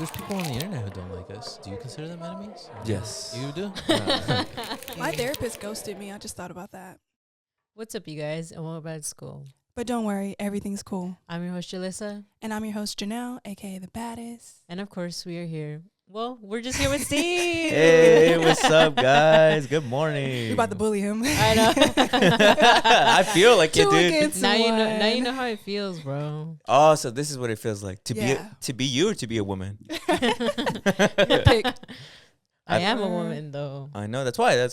there's people on the internet who don't like us. Do you consider them enemies? Yes. You do? My therapist ghosted me. I just thought about that. What's up, you guys? And welcome back to school. But don't worry, everything's cool. I'm your host, Julyssa. And I'm your host, Janel, a.k.a. the baddest. And of course, we are here. Well, we're just here with Steve. Hey, what's up, guys? Good morning. You're about to bully him. I know. I feel like it, Two dude. against Now one. you know how it feels, bro. Oh, so this is what it feels like to Yeah. be you or to be a woman. Pick. I am a woman, though. I know. That's why. Yeah.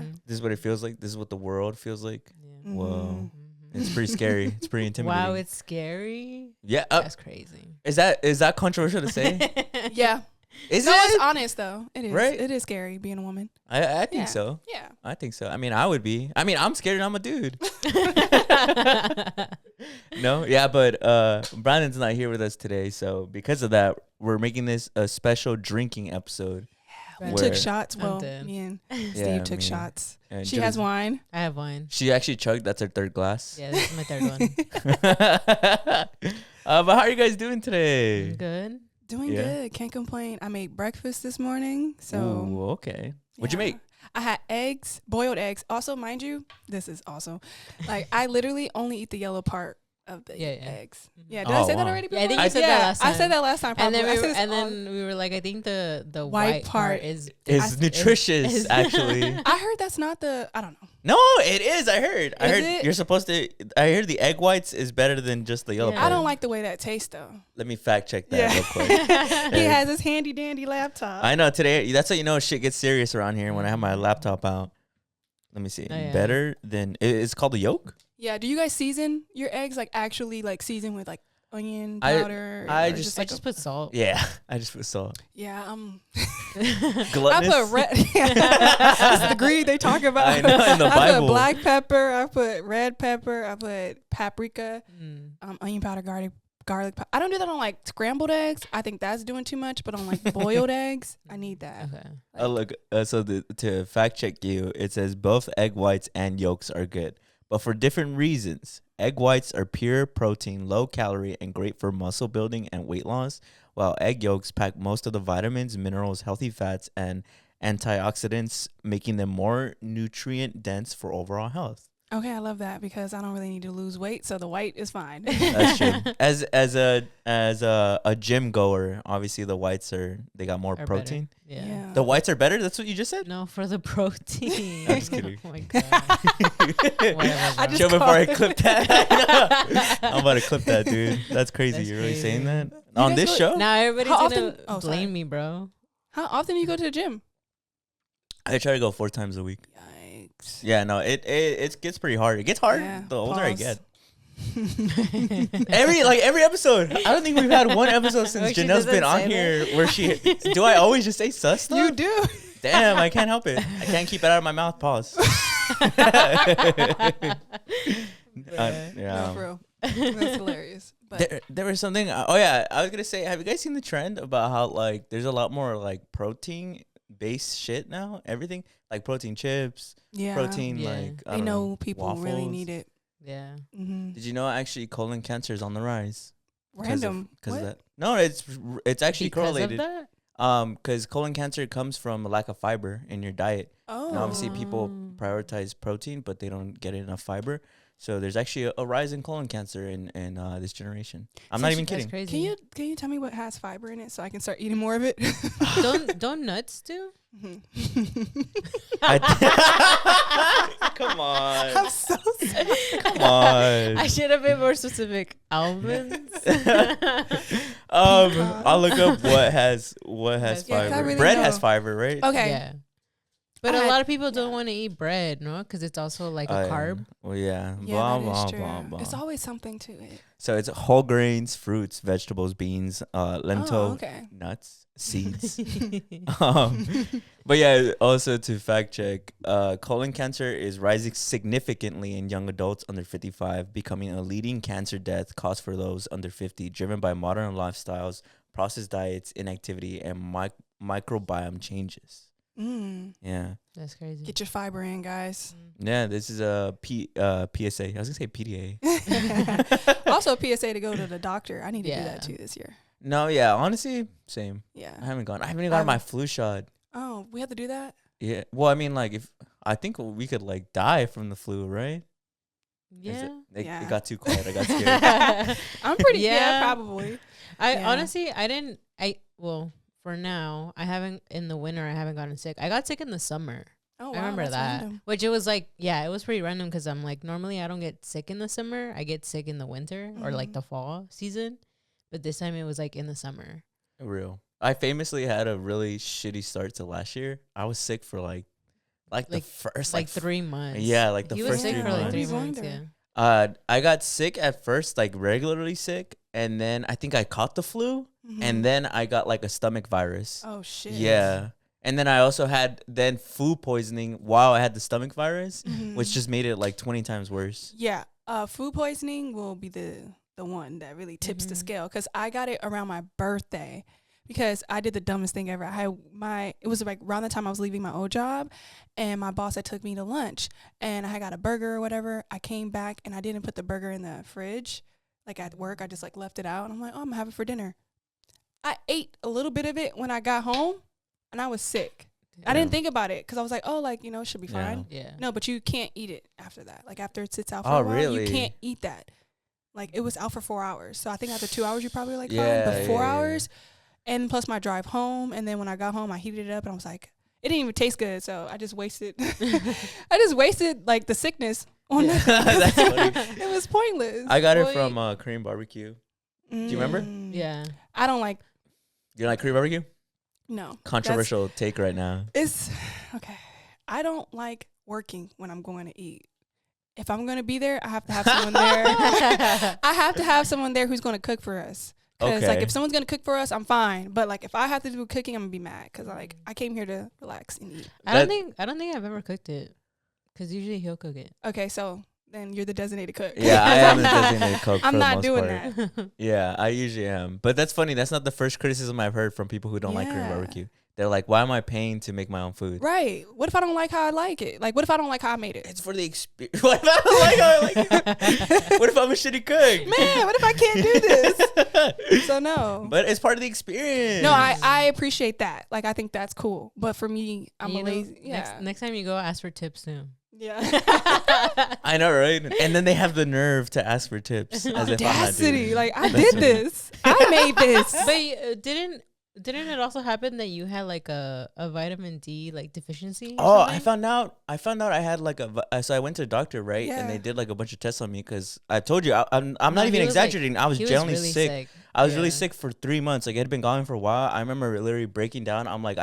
Mhm. This is what it feels like. This is what the world feels like. Yeah. Mhm. Whoa. It's pretty scary. It's pretty intimidating. Wow, it's scary. Yeah. That's crazy. Is that controversial to say? Yeah. Is No, it's it? honest, though. It is. Right? It is scary being a woman. I think Yeah. so. Yeah. I think so. I mean, I would be. I mean, I'm scared and I'm a dude. No? Yeah, but Brandon's not here with us today. So because of that, we're making this a special drinking episode. We Right. took Where- shots. I'm Well, dead. me and Yeah, Steve took me shots. and She has Jules- wine. I have wine. She actually chugged. That's her third glass. Yeah, this is my third one. But how are you guys doing today? I'm good. Doing Yeah. good. Can't complain. I made breakfast this morning. So Ooh, okay. What'd you yeah. make? I had eggs, boiled eggs. Also, mind you, this is also like I literally only eat the yellow part of the Yeah. eggs. Mhm. Yeah, did I Oh, say that wow. already? Yeah, I think before? you said that last I said time. that last time. And Probably. then I we said were, this and all- then we were like, I think the White white part part is It's nutritious, is- actually. I heard that's not the. I don't know. No, it is. I heard. I Is heard it? you're supposed to. I heard the egg whites is better than just the yellow Yeah. part. I don't like the way that tastes though. Let me fact check that Yeah. real quick. He has his handy dandy laptop. I know today. That's how you know shit gets serious around here when I have my laptop out. Let me see. Oh, yeah. Better than it's called the yolk. Yeah. Do you guys season your eggs like actually like season with like onion I- powder? I or just- I like just a- put salt. Yeah, I just put salt. yeah. Gluttonous. I put red. This is the greed they talk about. I know, in the I Bible. put black pepper. I put red pepper. I put paprika. Mm. Onion powder, garlic. I don't do that on like scrambled eggs. I think that's doing too much. But on like boiled eggs, I need that. Okay. Look. So to fact check you, it says both egg whites and yolks are good, but for different reasons. Egg whites are pure protein, low calorie, and great for muscle building and weight loss, while egg yolks pack most of the vitamins, minerals, healthy fats, and antioxidants, making them more nutrient dense for overall health. Okay, I love that because I don't really need to lose weight, so the white is fine. That's true. As a gym goer, obviously the whites they got more Are better. protein. Yeah. The whites are better. That's what you just said. No, for the protein. I'm just kidding. Oh my god. Whatever, I bro. just Show before I called- clip that. I'm about to clip that, dude. That's crazy. That's You're really saying crazy. that You on guys this go- show? Now everybody's How gonna often- oh, sorry. blame me, bro. How often do you go to the gym? I try to go 4 times a week. Yikes. Yeah, no, it gets pretty hard. It gets hard Yeah, the older I pause. get. Every episode. I don't think we've had one episode since Wait, she Janelle's been doesn't on say here where she. Do I always just say sus stuff? You do. Damn, I can't help it. I can't keep it out of my mouth. Pause. No, Yeah. for real. That's hilarious. But There was something. Oh yeah, I was gonna say. Have you guys seen the trend about how like there's a lot more like protein based shit now? Everything like protein chips, yeah, protein Yeah. like I they don't know people really waffles. need it. Yeah. Mm-hmm. Did you know actually colon cancer is on the rise? Random. Because What? of that. No, it's actually Because correlated. of that? Because colon cancer comes from a lack of fiber in your diet. Oh, And obviously people Oh. prioritize protein, but they don't get enough fiber. So there's actually a rise in colon cancer in this generation. I'm not even That's kidding. crazy. Can you tell me what has fiber in it so I can start eating more of it? don't nuts do? Come on. I'm so sorry. Come on. I should have been more specific. Almonds. I'll look up what has Yeah, 'cause fiber. I really Bread know. has fiber, right? Okay. Yeah. But I a had- lot of people don't yeah. want to eat bread, no? Because it's also like a carb. Well, yeah. Yeah, blah, that is blah, true. blah, blah. It's always something to it. So it's whole grains, fruits, vegetables, beans, lentil, Oh, okay. nuts, seeds. But yeah, also to fact check, colon cancer is rising significantly in young adults under 55, becoming a leading cancer death cause for those under 50, driven by modern lifestyles, processed diets, inactivity, and microbiome changes. Yeah. That's crazy. Get your fiber in, guys. Yeah, this is a PSA. I was going to say PDA. Also, PSA to go to the doctor. I need to do Yeah. that too this year. No, yeah, honestly, same. Yeah. I haven't even gotten my flu shot. Oh, we have to do that? Yeah. Well, I mean, like, if I think we could like die from the flu, right? Yeah. It got too quiet. I got scared. I'm pretty, yeah, Yeah. probably. I Yeah. honestly, well, for now, I haven't, in the winter, I haven't gotten sick. I got sick in the summer. Oh, wow, I remember that's that. random. Which it was like, yeah, it was pretty random because I'm like, normally I don't get sick in the summer. I get sick in the winter or like the fall season. But this time it was like in the summer. Real. I famously had a really shitty start to last year. I was sick for like the first like 3 months. Yeah, like the He first was sick 3 for like months. 3 What months. was Yeah. I got sick at first, like regularly sick, and then I think I caught the flu, and then I got like a stomach virus. Oh, shit. Yeah. And then I also had then food poisoning while I had the stomach virus, which just made it like 20 times worse. Yeah. Food poisoning will be the one that really tips the scale, because I got it around my birthday because I did the dumbest thing ever. It was like around the time I was leaving my old job, and my boss had took me to lunch, and I had got a burger or whatever. I came back and I didn't put the burger in the fridge. Like at work, I just like left it out, and I'm like, oh, I'm gonna have it for dinner. I ate a little bit of it when I got home, and I was sick. I didn't think about it because I was like, oh, like, it should be fine. Yeah. No, but you can't eat it after that. Like after it sits out for Oh, a while, really? you can't eat that. Like it was out for 4 hours. So I think after 2 hours, you're probably like Yeah, fine. But 4 yeah, yeah. hours, and plus my drive home. And then when I got home, I heated it up and I was like, it didn't even taste good. So I just wasted, like the sickness on Yeah. that. That's funny. It was pointless. I got it Wait. from Korean barbecue. you remember? Yeah. I don't like, You like Korean barbecue? no. Controversial take right now. It's okay. I don't like working when I'm going to eat. If I'm going to be there, I have to have someone there. I have to have someone there who's going to cook for us. Because like Okay. if someone's going to cook for us, I'm fine. But like if I have to do cooking, I'm going to be mad. Because like I came here to relax and eat. I don't think I've ever cooked it, because usually he'll cook it. Okay, so then you're the designated cook. Yeah, I am a designated cook for I'm the not most doing part. that. Yeah, I usually am. But that's funny. That's not the first criticism I've heard from people who don't like Korean Yeah. barbecue. They're like, why am I paying to make my own food? Right. What if I don't like how I like it? Like, what if I don't like how I made it? It's for the experience. What if I don't like how I like it? What if I'm a shitty cook? Man, what if I can't do this? So no. But it's part of the experience. No, I appreciate that. Like I think that's cool. But for me, I'm a lazy. Yeah. Next time you go, ask for tips too. Yeah. I know, right? And then they have the nerve to ask for tips. As if I'm not doing Audacity. it. Like I That's did funny. this. I made this. But didn't it also happen that you had like a vitamin D like deficiency? Or Oh, something? I found out I had like so I went to the doctor, right? And they Yeah. did like a bunch of tests on me because I told you I'm No, not even he was, like- exaggerating. I was He was generally really sick. I was really Yeah. sick for 3 months. Like it had been going for a while. I remember literally breaking down. I'm like,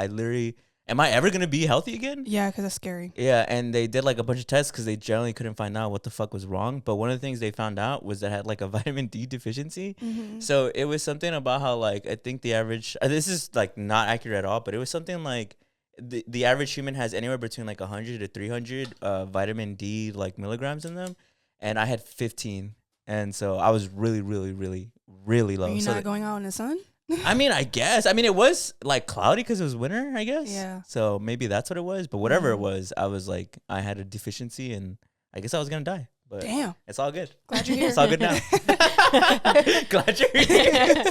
am I ever gonna be healthy again? Yeah, because that's scary. Yeah, and they did like a bunch of tests because they generally couldn't find out what the fuck was wrong. But one of the things they found out was that I had like a vitamin D deficiency. Mm-hmm. So it was something about how like I think the average. This is like not accurate at all, but it was something like the average human has anywhere between like 100 to 300 vitamin D like milligrams in them, and I had 15, and so I was really, really, really, really low. Are you So not going out in the sun? I mean, I guess. I mean, it was like cloudy because it was winter, I guess. Yeah. So maybe that's what it was. But whatever it Mhm. was, I was like, I had a deficiency and I guess I was going to die. But Damn. it's all good. Glad you're here. It's all good now. Glad you're here.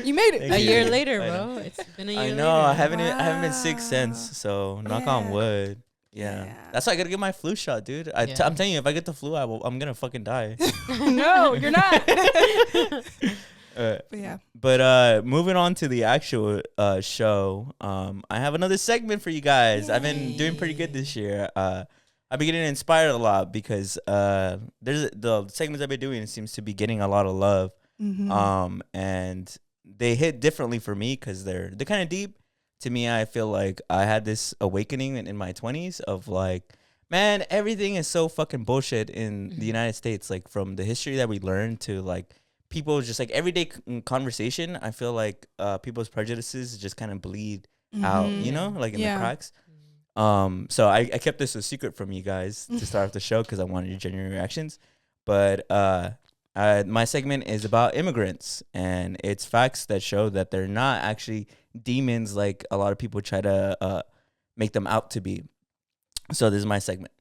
You made it. Thank A you. year later, I know. bro. It's been a year I later. know. I haven't been sick since. Wow. So knock on Yeah. wood. Yeah. Yeah. That's why I got to get my flu shot, dude. Yeah. I'm telling you, if I get the flu, I'm going to fucking die. No, you're not. Uh, But yeah. But moving on to the actual show, I have another segment for you guys. I've been doing pretty good this year. I've been getting inspired a lot because there's the segments I've been doing seems to be getting a lot of love. Mm-hmm. And they hit differently for me because they're kind of deep. To me, I feel like I had this awakening in my 20s of like, man, everything is so fucking bullshit in the United States. Like from the history that we learned to like people just like everyday conversation. I feel like people's prejudices just kind of bleed out, you know, like in Yeah. the cracks. So I kept this a secret from you guys to start off the show because I wanted your genuine reactions. But my segment is about immigrants, and it's facts that show that they're not actually demons like a lot of people try to make them out to be. So this is my segment.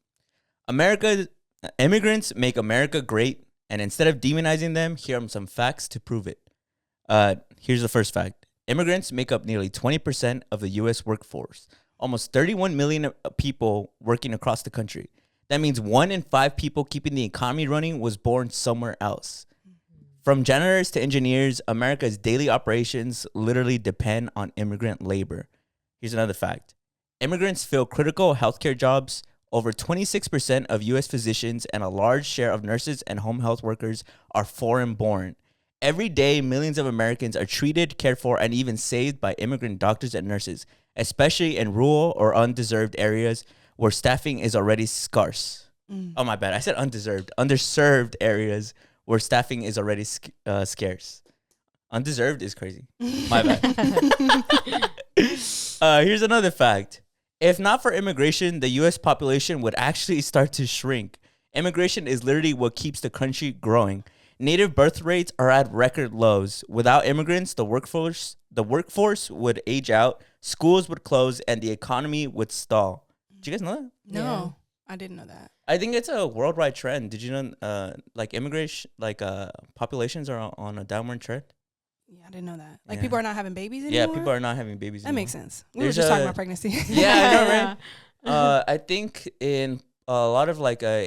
Immigrants make America great, and instead of demonizing them, here are some facts to prove it. Here's the first fact. Immigrants make up nearly 20% of the U.S. workforce. Almost 31 million people working across the country. That means 1 in 5 people keeping the economy running was born somewhere else. From janitors to engineers, America's daily operations literally depend on immigrant labor. Here's another fact. Immigrants fill critical healthcare jobs. Over 26% of U.S. physicians and a large share of nurses and home health workers are foreign-born. Every day, millions of Americans are treated, cared for, and even saved by immigrant doctors and nurses, especially in rural or undeserved areas where staffing is already scarce. Oh, my bad. I said undeserved. Underserved areas where staffing is already scarce. Undeserved is crazy. My bad. Here's another fact. If not for immigration, the U.S. population would actually start to shrink. Immigration is literally what keeps the country growing. Native birth rates are at record lows. Without immigrants, the workforce would age out, schools would close, and the economy would stall. Did you guys know that? No, I didn't know that. I think it's a worldwide trend. Did you know, like immigration, populations are on a downward trend? Yeah, I didn't know that. Like Yeah. people are not having babies anymore. Yeah, people are not having babies That anymore. makes sense. We There's were just talking a- about pregnancy. Yeah, I know, right? I think in a lot of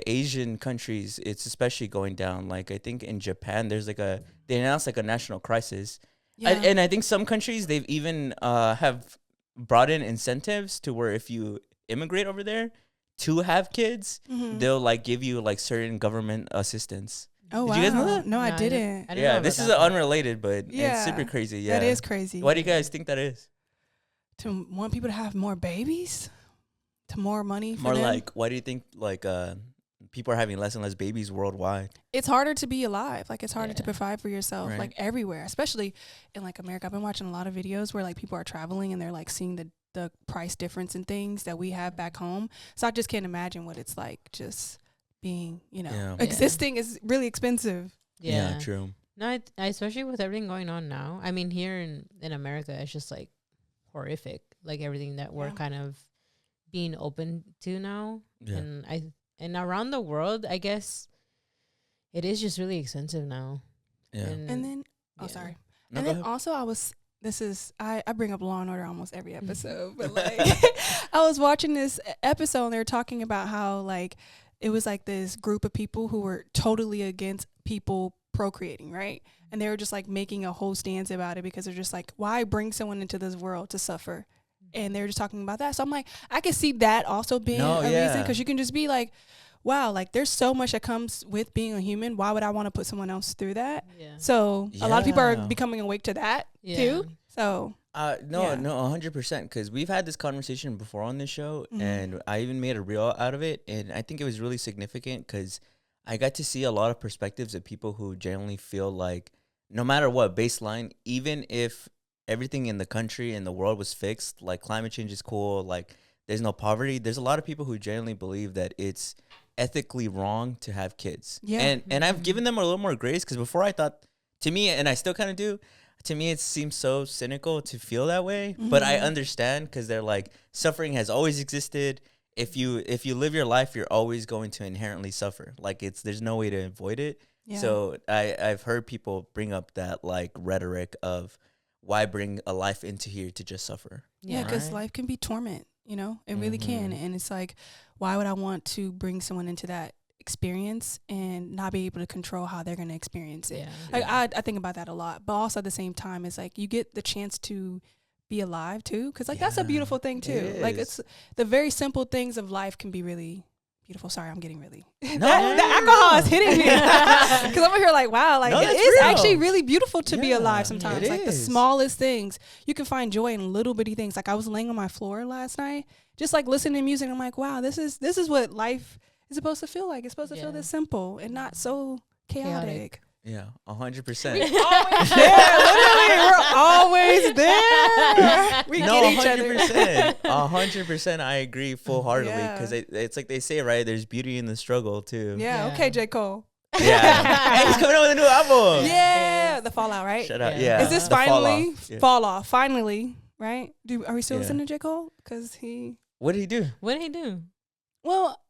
Asian countries, it's especially going down. Like I think in Japan, there's they announced a national crisis. Yeah. And I think some countries they've even have brought in incentives to where if you immigrate over there to have kids, Mhm. they'll give you certain government assistance. Oh, Did you guys know that? No, I No, didn't. I didn't know Yeah, about this is that part. unrelated, but it's Yeah, super crazy. Yeah, That is crazy. Why do you guys think that is? To want people to have more babies? To more money for More them? why do you think people are having less and less babies worldwide? It's harder to be alive. Like it's harder to Yeah. provide for yourself, Right. like everywhere, especially in America. I've been watching a lot of videos where people are traveling and they're seeing the price difference in things that we have back home. So I just can't imagine what it's like just being, Yeah. existing is really expensive. Yeah. True. No, especially with everything going on now. I mean, here in America, it's just horrific. Like everything that we're Yeah. kind of being open to now, Yeah. and around the world, I guess it is just really expensive now. Yeah. And then, yeah. sorry. No, And go then ahead. also I bring up Law and Order almost every episode, but I was watching this episode and they were talking about how it was this group of people who were totally against people procreating, right? And they were just making a whole stance about it because they're just why bring someone into this world to suffer? And they were just talking about that. So I'm I could see that also being a reason because you can just be wow, there's so much that comes with being a human. Why would I want to put someone else through that? Yeah. So a lot of people are Yeah. becoming awake to that Yeah. too. So No, Yeah. 100%. Because we've had this conversation before on this show, Mhm. and I even made a reel out of it, and I think it was really significant because I got to see a lot of perspectives of people who genuinely feel no matter what baseline, even if everything in the country and the world was fixed, climate change is cool, there's no poverty. There's a lot of people who genuinely believe that it's ethically wrong to have kids. Yeah. And I've given them a little more grace because before I thought, to me, and I still kind of do. To me, it seems so cynical to feel that way, but I Mhm. understand because they're suffering has always existed. If you live your life, you're always going to inherently suffer. There's no way to avoid it. yeah. So I've heard people bring up that rhetoric of why bring a life into here to just suffer. Yeah, because Right. life can be torment, it really can. Mhm. And it's why would I want to bring someone into that experience and not be able to control how they're going to experience it? Yeah. I think about that a lot. But also at the same time, it's you get the chance to be alive too. Because that's a Yeah, beautiful thing too. it It's is. the very simple things of life can be really beautiful. Sorry, I'm getting really. No, The alcohol is hitting me. Because I'm over here wow, No, it that's is real. actually really beautiful to be Yeah, alive it sometimes. The is. smallest things. You can find joy in little bitty things. I was laying on my floor last night, just listening to music. I'm wow, this is what life is supposed to feel like. It's supposed to feel Yeah. this simple and not so chaotic. Yeah, We 100%. always there. Literally, we're always there. We No, get each other. 100%. 100%. I agree full heartedly Yeah. because it's like they say, right? There's beauty in the struggle too. Yeah, Yeah. okay, J. Cole. Yeah. Hey, he's coming out with a new album. Yeah, the Fallout, right? Shut up. Yeah. Yeah. Is this The Fall finally Off. Yeah. fall off? Finally, right? Are we still Yeah. listening to J. Cole? Because he. What did he do? What did he do? Well,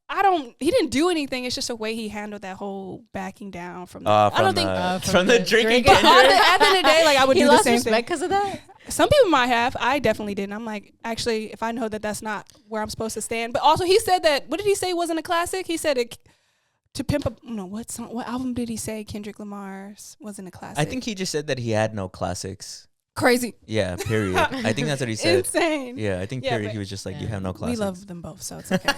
He didn't do anything. It's just the way he handled that whole backing down from. From I don't think. from the drinking. But at the end of the day, like I would He do the lost same respect thing. because of that. Some people might have. I definitely didn't. I'm like, actually, if I know that that's not where I'm supposed to stand. But also, he said that. What did he say wasn't a classic? He said it to pimp a. No, what song? What album did he say Kendrick Lamar's wasn't a classic? I think he just said that he had no classics. Crazy. Yeah, period. I think that's what he said. Insane. Yeah, I think Yeah, period. but- He was just like, Yeah. you have no We classics. love them both, so it's okay.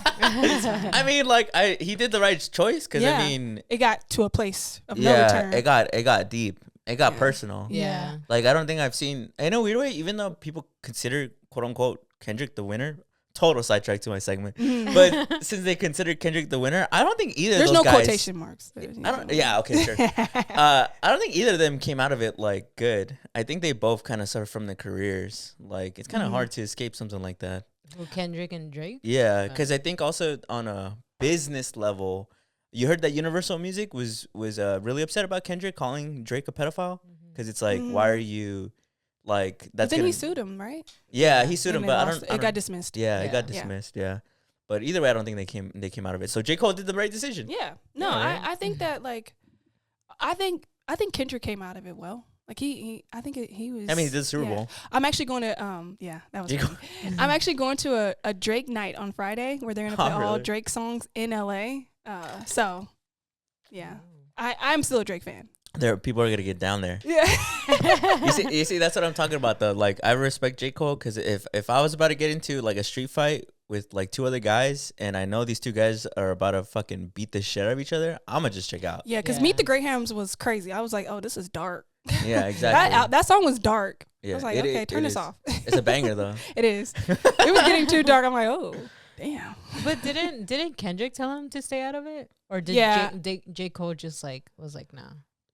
I mean, like, he did the right choice because Yeah. I mean, It got to a place of no yeah, return. it got deep. It got Yeah. personal. Yeah. Like, I don't think I've seen in a weird way, even though people consider quote unquote Kendrick the winner. Total sidetrack to my segment, Mhm. but since they consider Kendrick the winner, I don't think either. There's of those no guys, quotation marks. I don't. Yeah. Okay. Sure. I don't think either of them came out of it like good. I think they both kind of suffer from their careers. Like it's kind of Mhm. hard to escape something like that. Well, Kendrick and Drake. Yeah, because I think also on a business level, you heard that Universal Music was really upset about Kendrick calling Drake a pedophile because it's like, why are you like But that's then gonna, he sued him, right? Yeah, he sued him, And but they I lost don't. it. It got dismissed. Yeah, it got Yeah. dismissed. Yeah. But either way, I don't think they came out of it. So J. Cole did the right decision. Yeah. No, Yeah, right? I think that like, I think Kendrick came out of it well. Like I think he was. I mean, he did the Super yeah. Bowl. I'm actually going to yeah, that was. J. funny. I'm actually going to a Drake night on Friday where they're gonna play Oh, all really? Drake songs in LA. So, yeah, I'm still a Drake fan. There, people are gonna get down there. Yeah. You see, that's what I'm talking about though. Like, I respect J. Cole because if I was about to get into like a street fight with like two other guys, and I know these two guys are about to fucking beat the shit out of each other, I'ma just check out. Yeah, because Yeah. Meet the Grahams was crazy. I was like, oh, this is dark. Yeah, exactly. That song was dark. Yeah, I was like, it okay, is- turn it this is. off. It's a banger though. It is. It was getting too dark. I'm like, oh, damn. But didn't Kendrick tell him to stay out of it, or did Yeah. J. Cole just like was like, nah?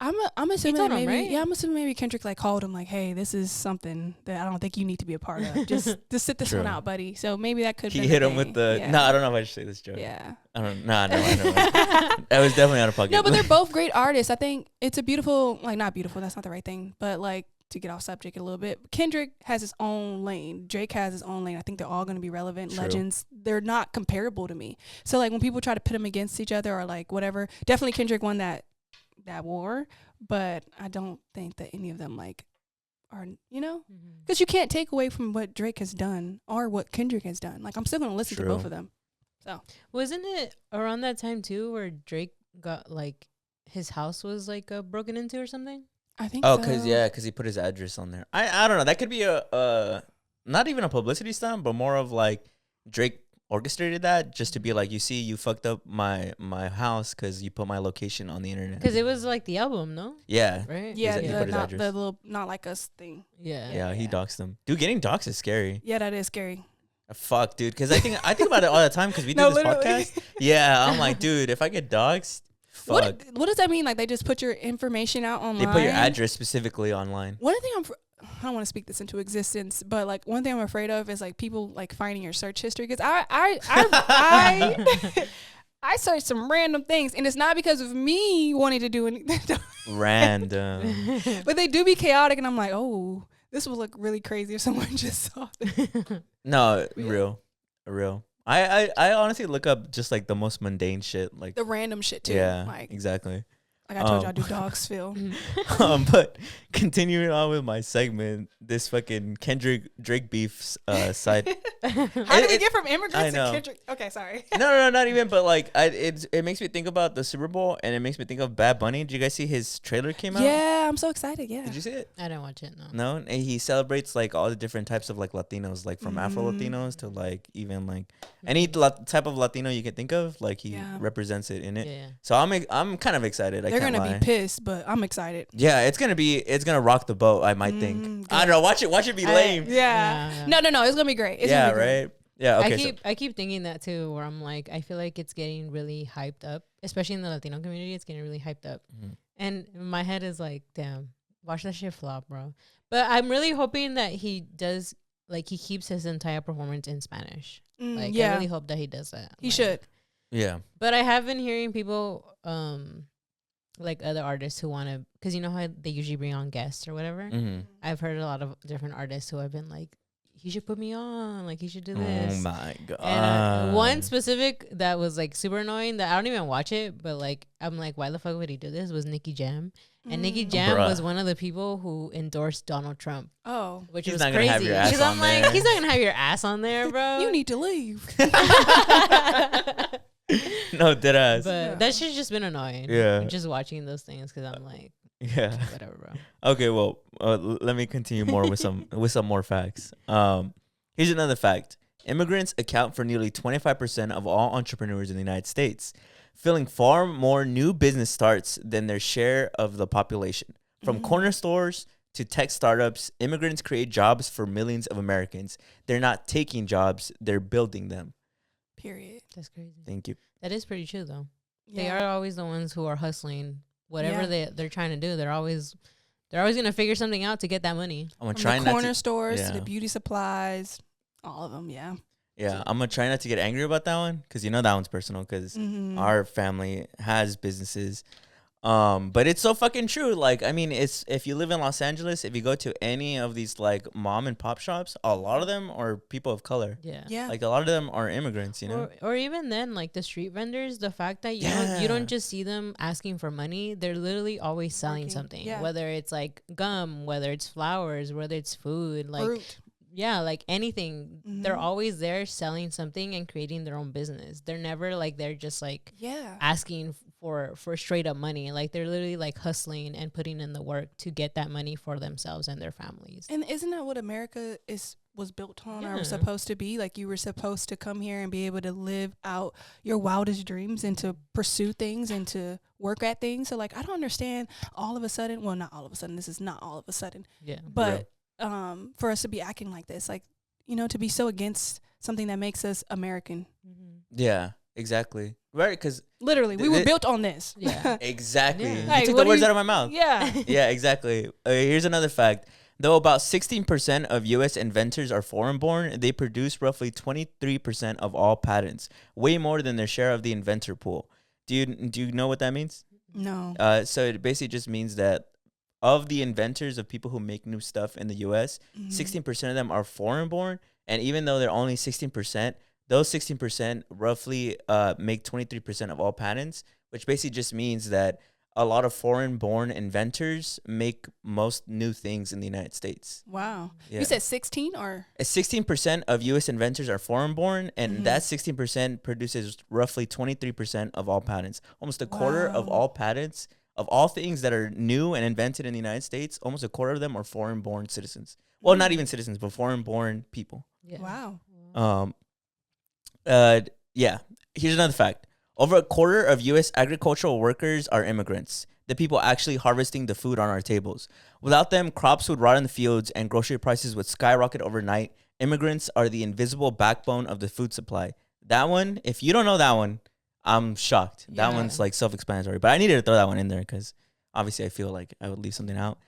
I'm assuming told that him, maybe right? yeah, I'm assuming maybe Kendrick like called him like, hey, this is something that I don't think you need to be a part of. Just sit this one True. out, buddy. So maybe that could He been hit a him with thing. the. Yeah. No, I don't know if I should say this joke. Yeah. I don't. Nah, no, I know. That was definitely out of pocket. No, but they're both great artists. I think it's a beautiful, like not beautiful, that's not the right thing, but like to get off subject a little bit. Kendrick has his own lane. Drake has his own lane. I think they're all going to be relevant True. legends. They're not comparable to me. So like when people try to pit them against each other or like whatever, definitely Kendrick won that war, but I don't think that any of them like are, you know, because you can't take away from what Drake has done or what Kendrick has done. Like I'm still going to listen to True. both of them. So Wasn't it around that time too where Drake got like his house was like broken into or something? I think Oh, so. because he put his address on there. I don't know. That could be a not even a publicity stunt, but more of like Drake orchestrated that just to be like, you see, you fucked up my house because you put my location on the internet. Because it was like the album, no? Yeah. Right? Yeah, he the, put his not, address. the little not like us thing. Yeah. Yeah, he Yeah. doxed him. Dude, getting doxed is scary. Yeah, that is scary. Fuck, dude. Because I think about it all the time because we do No, this literally. podcast. Yeah, I'm like, dude, if I get doxed, fuck. What does that mean? Like they just put your information out online? They put your address specifically online. One thing I don't want to speak this into existence, but like one thing I'm afraid of is like people like finding your search history because I search some random things and it's not because of me wanting to do anything, Random. but they do be chaotic and I'm like, oh, this would look really crazy if someone just saw this. No, real. I honestly look up just like the most mundane shit, like The random shit too. yeah, Like exactly. I told you I do Dogsville. But continuing on with my segment, this fucking Kendrick Drake beef side. How did we It- get from I immigrants to know. Kendrick? Okay, sorry. No, not even. But like, it makes me think about the Super Bowl, and it makes me think of Bad Bunny. Did you guys see his trailer came out? Yeah, I'm so excited. Yeah. Did you see it? I didn't watch it, no. No, and he celebrates like all the different types of like Latinos, like from Afro Latinos to like even like any type of Latino you can think of. Like he Yeah. represents it in it. Yeah. So I'm kind of excited. They're I can't gonna lie. be pissed, but I'm excited. Yeah, it's gonna rock the boat. I might think. I good. don't know. Watch it be lame. Yeah. Yeah. No. It's gonna be great. It's Yeah, gonna be great. right. Yeah. Okay. I keep thinking that too, where I'm like, I feel like it's getting really hyped up, especially in the Latino community. It's getting really hyped up, and my head is like, damn, watch that shit flop, bro. But I'm really hoping that he does, like, he keeps his entire performance in Spanish. Like, I really hope that he does that. He Like, should. Yeah. But I have been hearing people, like other artists who want to, because you know how they usually bring on guests or whatever. Mm-hmm. I've heard a lot of different artists who have been like, he should put me on. Like, he should do Oh this. my god. And one specific that was like super annoying that I don't even watch it, but like I'm like, why the fuck would he do this? Was Nicky Jam, and Nicky Jam Bruh. was one of the people who endorsed Donald Trump, Oh, which He's was not gonna crazy have your ass because I'm on like, there. he's not gonna have your ass on there, bro. you need to leave. No, dead ass. But Yeah. that shit's just been annoying. Yeah. Just watching those things because I'm like, Yeah. whatever, bro. Okay, well, let me continue more with some more facts. Here's another fact. Immigrants account for nearly 25% of all entrepreneurs in the United States, filling far more new business starts than their share of the population. From corner stores to tech startups, immigrants create jobs for millions of Americans. They're not taking jobs, they're building them. Period. That's crazy. Thank you. That is pretty true though. Yeah. They are always the ones who are hustling. Whatever Yeah. they're trying to do, they're always gonna figure something out to get that money. I'm gonna From try the not corner to stores to yeah. the beauty supplies, all of them. Yeah. Yeah, I'm gonna try not to get angry about that one because you know that one's personal because Mm-hmm. our family has businesses. But it's so fucking true. Like, I mean, it's if you live in Los Angeles, if you go to any of these like mom and pop shops, a lot of them are people of color. Yeah. Yeah. Like a lot of them are immigrants, you know? Or even then, like the street vendors, the fact that you Yeah. don't just see them asking for money, they're literally always selling Working, something. yeah. Whether it's like gum, whether it's flowers, whether it's food, like Fruit. yeah, like anything. They're Mhm. always there selling something and creating their own business. They're never like they're just like Yeah. asking for straight up money. Like they're literally like hustling and putting in the work to get that money for themselves and their families. And isn't that what America was built on or Yeah. supposed to be? Like you were supposed to come here and be able to live out your wildest dreams and to pursue things and to work at things. So like I don't understand all of a sudden, well not all of a sudden, this is not all of a sudden, Yeah. but for us to be acting like this, like, you know, to be so against something that makes us American. Yeah, exactly. Right, because Literally, we were built on this. Yeah. exactly. Yeah. You Like, took what the do words you- out of my mouth. Yeah. Yeah, exactly. Here's another fact. Though about 16% of U.S. inventors are foreign-born, they produce roughly 23% of all patents, way more than their share of the inventor pool. Do you know what that means? No. So it basically just means that of the inventors of people who make new stuff in the U.S., Mhm. 16% of them are foreign-born, and even though they're only 16%, those 16% roughly make 23% of all patents, which basically just means that a lot of foreign-born inventors make most new things in the United States. Wow. Yeah. You said 16 or 16% of U.S. inventors are foreign-born, and Mhm. that 16% produces roughly 23% of all patents. Almost a quarter of Wow. all patents, of all things that are new and invented in the United States, almost a quarter of them are foreign-born citizens. Well, not even citizens, but foreign-born people. Yeah. wow. Yeah. Here's another fact. Over a quarter of U.S. agricultural workers are immigrants, the people actually harvesting the food on our tables. Without them, crops would rot in the fields and grocery prices would skyrocket overnight. Immigrants are the invisible backbone of the food supply. That one, if you don't know that one, I'm shocked. That Yeah. one's like self-explanatory. But I needed to throw that one in there because obviously I feel like I would leave something out.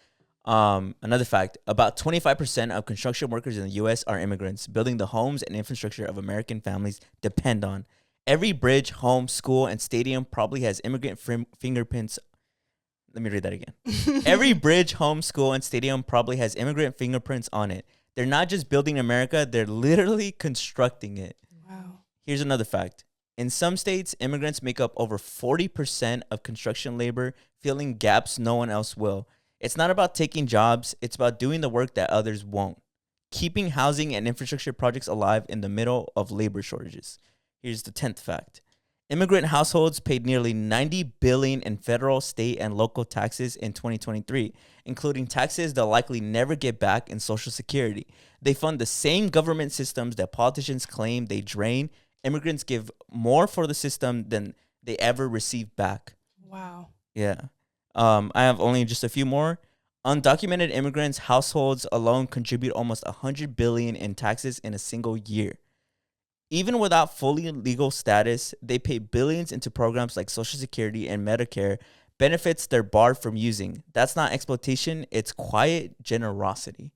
Another fact, about 25% of construction workers in the U.S. are immigrants, building the homes and infrastructure of American families depend on. Every bridge, home, school, and stadium probably has immigrant fingerprints. Let me read that again. Every bridge, home, school, and stadium probably has immigrant fingerprints on it. They're not just building America, they're literally constructing it. Wow. Here's another fact. In some states, immigrants make up over 40% of construction labor, filling gaps no one else will. It's not about taking jobs, it's about doing the work that others won't. Keeping housing and infrastructure projects alive in the middle of labor shortages. Here's the 10th fact. Immigrant households paid nearly $90 billion in federal, state, and local taxes in 2023, including taxes they'll likely never get back in Social Security. They fund the same government systems that politicians claim they drain. Immigrants give more for the system than they ever receive back. Wow. Yeah. I have only just a few more. Undocumented immigrants' households alone contribute almost $100 billion in taxes in a single year. Even without fully legal status, they pay billions into programs like Social Security and Medicare, benefits they're barred from using. That's not exploitation, it's quiet generosity.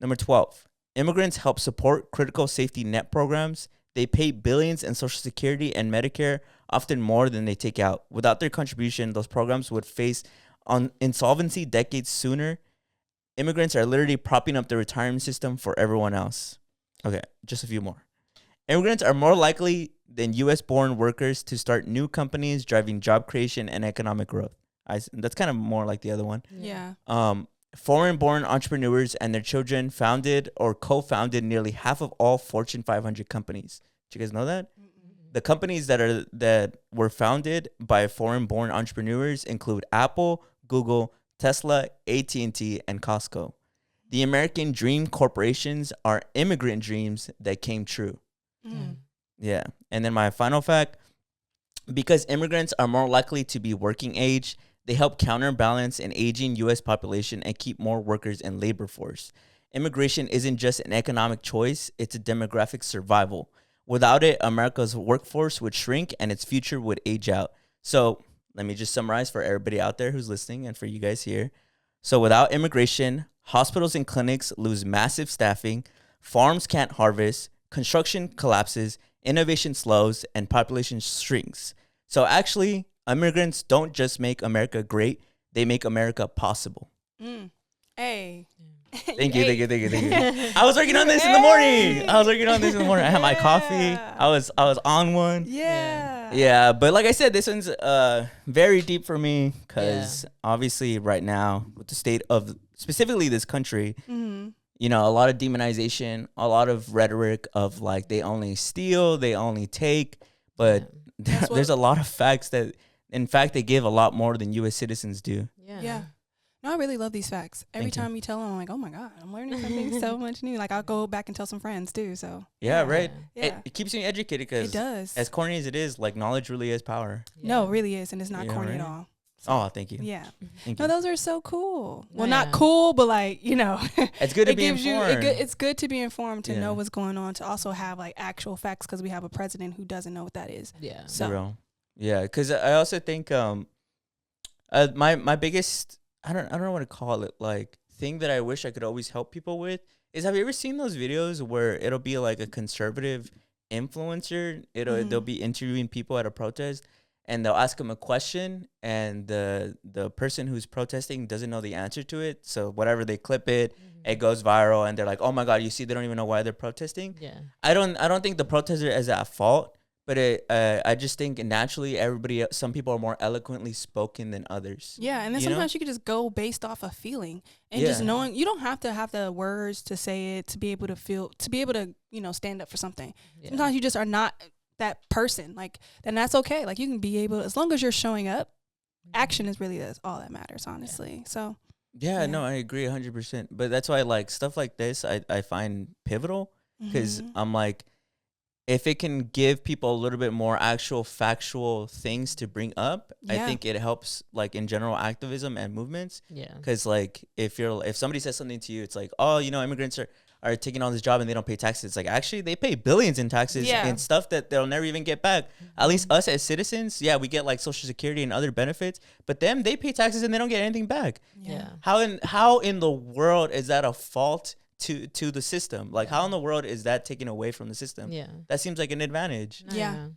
Number 12, immigrants help support critical safety net programs. They pay billions in Social Security and Medicare, often more than they take out. Without their contribution, those programs would face insolvency decades sooner. Immigrants are literally propping up the retirement system for everyone else. Okay, just a few more. Immigrants are more likely than U.S.-born workers to start new companies, driving job creation and economic growth. That's kind of more like the other one. Yeah. Foreign-born entrepreneurs and their children founded or co-founded nearly half of all Fortune 500 companies. Did you guys know that? The companies that were founded by foreign-born entrepreneurs include Apple, Google, Tesla, AT&T, and Costco. The American dream corporations are immigrant dreams that came true. Mm. Yeah. And then my final fact, because immigrants are more likely to be working age, they help counterbalance an aging U.S. population and keep more workers in labor force. Immigration isn't just an economic choice, it's a demographic survival. Without it, America's workforce would shrink and its future would age out. So let me just summarize for everybody out there who's listening and for you guys here. So without immigration, hospitals and clinics lose massive staffing, farms can't harvest, construction collapses, innovation slows, and population shrinks. So actually, immigrants don't just make America great, they make America possible. Mm. Hey. Thank you. I was working on this in the morning. I had my coffee. I was on one. Yeah, but like I said, this one's very deep for me because obviously right now with the state of specifically this country, you know, a lot of demonization, a lot of rhetoric of like they only steal, they only take, but there's a lot of facts that, in fact, they give a lot more than U.S. citizens do. Yeah. No, I really love these facts. Every time you tell them, I'm like, oh my God, I'm learning something so much new. Like, I'll go back and tell some friends too. So yeah, right. Yeah. It keeps me educated because it does. As corny as it is, like knowledge really is power. No, it really is, and it's not corny right? at all. So, Oh, thank you. yeah. Thank No, you. those are so cool. Well, not cool, but like, you know, It's good to it be gives informed. it's good to be informed, to Yeah. know what's going on, to also have like actual facts, because we have a president who doesn't know what that is. Yeah. So For real. Yeah, because I also think my biggest I don't know what to call it, like thing that I wish I could always help people with is, have you ever seen those videos where it'll be like a conservative influencer, they'll be interviewing people at a protest and they'll ask them a question and the person who's protesting doesn't know the answer to it, so whatever, they clip it, it goes viral and they're like, oh my God, you see, they don't even know why they're protesting. Yeah. I don't think the protester is at fault, but I just think naturally some people are more eloquently spoken than others. yeah, and then You know? sometimes you could just go based off a feeling and Yeah. just knowing. You don't have to have the words to say it to be able to feel, to be able to, you know, stand up for something. Yeah. Sometimes you just are not that person, like, and that's okay. Like, you can be able, as long as you're showing up, action is really all that matters, honestly. So Yeah, no, I agree 100%. But that's why, like, stuff like this, I find pivotal because I'm like, if it can give people a little bit more actual factual things to bring up, I Yeah. think it helps, like, in general activism and movements. Yeah. Because, like, if somebody says something to you, it's like, oh, you know, immigrants are taking on this job and they don't pay taxes. It's like, actually, they pay billions in taxes and stuff that they'll never even get back. At least us as citizens, yeah, we get like Social Security and other benefits, but them, they pay taxes and they don't get anything back. Yeah. How in the world is that a fault to the system? Like, how in the world is that taken away from the system? Yeah. That seems like an advantage. No, Yeah.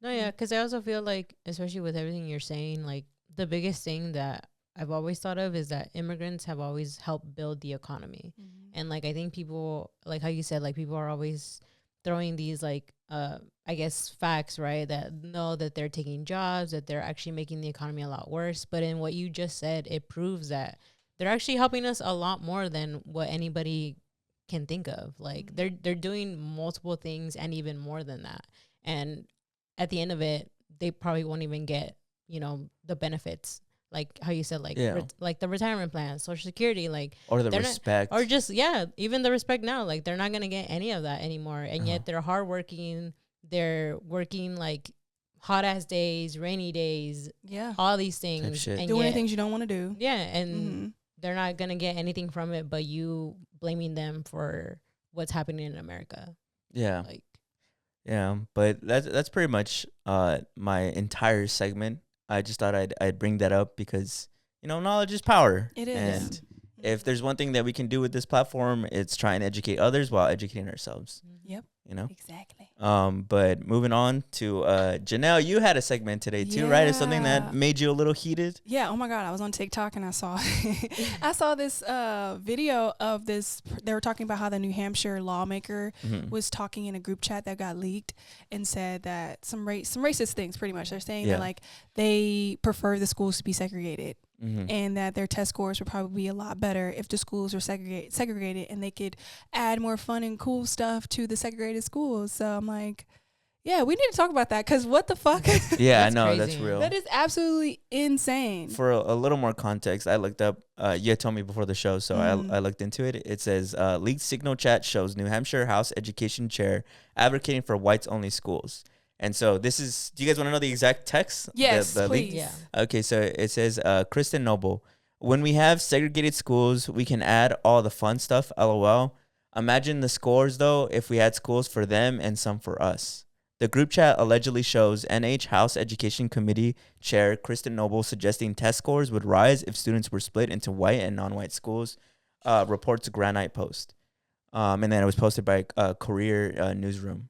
No, yeah, because I also feel like, especially with everything you're saying, like the biggest thing that I've always thought of is that immigrants have always helped build the economy. And like, I think people, like how you said, like people are always throwing these like, I guess facts, right? That know that they're taking jobs, that they're actually making the economy a lot worse. But in what you just said, it proves that they're actually helping us a lot more than what anybody can think of. Like they're doing multiple things and even more than that. And at the end of it, they probably won't even get, you know, the benefits. Like how you said, like like the retirement plan, Social Security, like Or the they're respect. or just even the respect now. Like they're not gonna get any of that anymore. And yet they're hardworking. They're working like hot ass days, rainy days, all these things, shit. and doing yet, things you don't want to do. Yeah, and they're not gonna get anything from it, but you blaming them for what's happening in America. Yeah. Like, yeah, but that's pretty much my entire segment. I just thought I'd bring that up because, you know, knowledge is power. It is. And if there's one thing that we can do with this platform, it's try and educate others while educating ourselves. Yep. you know. Exactly. But moving on to Janelle, you had a segment today too, right? It's something Yeah. that made you a little heated. Yeah. Oh my God. I was on TikTok and I saw I saw this video of this. They were talking about how the New Hampshire lawmaker was talking in a group chat that got leaked and said that some racist things. Pretty much, they're saying that like they prefer the schools to be segregated. And that their test scores would probably be a lot better if the schools were segregated and they could add more fun and cool stuff to the segregated schools. So I'm like, yeah, we need to talk about that because what the fuck? Yeah, I That's know, crazy. that's real. That is absolutely insane. For a little more context, I looked up, you had told me before the show, so I looked into it. It says, leaked signal chat shows New Hampshire House Education Chair advocating for whites-only schools. And so this is, do you guys want to know the exact text? Yes, the please. leak? Yeah. Okay, so it says, Kristen Noble, when we have segregated schools, we can add all the fun stuff, LOL. Imagine the scores, though, if we had schools for them and some for us. The group chat allegedly shows NH House Education Committee Chair Kristen Noble suggesting test scores would rise if students were split into white and non-white schools, reports Granite Post. And then it was posted by Career Newsroom.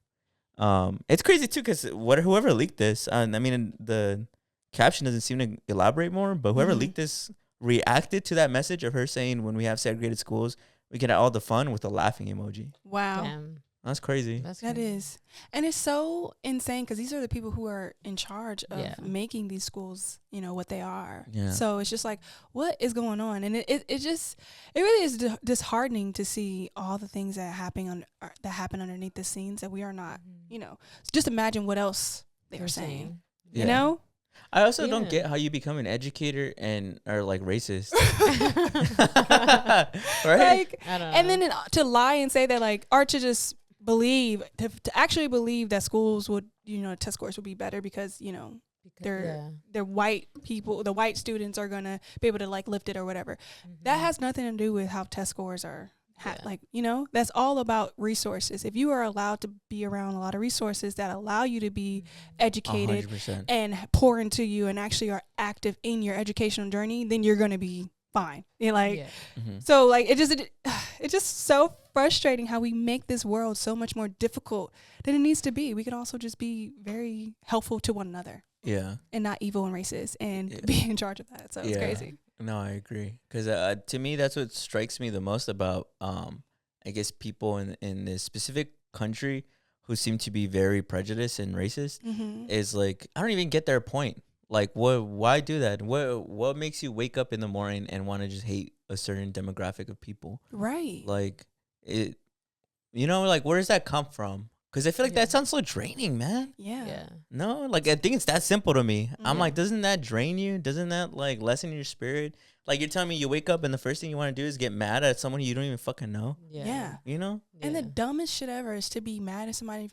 It's crazy, too, because whoever leaked this, I mean, the caption doesn't seem to elaborate more, but whoever leaked this reacted to that message of her saying when we have segregated schools, we can have all the fun with a laughing emoji. Wow. Damn. That's crazy. That's That crazy. is. And it's so insane because these are the people who are in charge of Yeah. making these schools, you know, what they are. Yeah. So it's just like, what is going on? And it really is disheartening to see all the things that happen underneath the scenes that we are not, you know, just imagine what else they are saying, Yeah. you know? I also don't Yeah. get how you become an educator and are like racist. Right? Like, I don't know. and then to lie and say that, like, or to just believe, to actually believe that schools would, you know, test scores would be better because, you know, they're white people, the white students are going to be able to, like, lift it or whatever. That has nothing to do with how test scores are. Like, you know, that's all about resources. If you are allowed to be around a lot of resources that allow you to be educated 100%. and pour into you and actually are active in your educational journey, then you're going to be fine. You're like, so like, it's just so frustrating how we make this world so much more difficult than it needs to be. We could also just be very helpful to one another. Yeah. And not evil and racist and be in charge of that. So it's crazy. No, I agree. Because to me, that's what strikes me the most about, I guess, people in this specific country who seem to be very prejudiced and racist is like, I don't even get their point. Like, why do that? What makes you wake up in the morning and want to just hate a certain demographic of people? Right. Like, it, you know, like, where does that come from? Because I feel like that sounds so draining, man. Yeah. No, like, I think it's that simple to me. I'm like, doesn't that drain you? Doesn't that, like, lessen your spirit? Like, you're telling me you wake up and the first thing you want to do is get mad at someone you don't even fucking know? Yeah. You know? And the dumbest shit ever is to be mad at somebody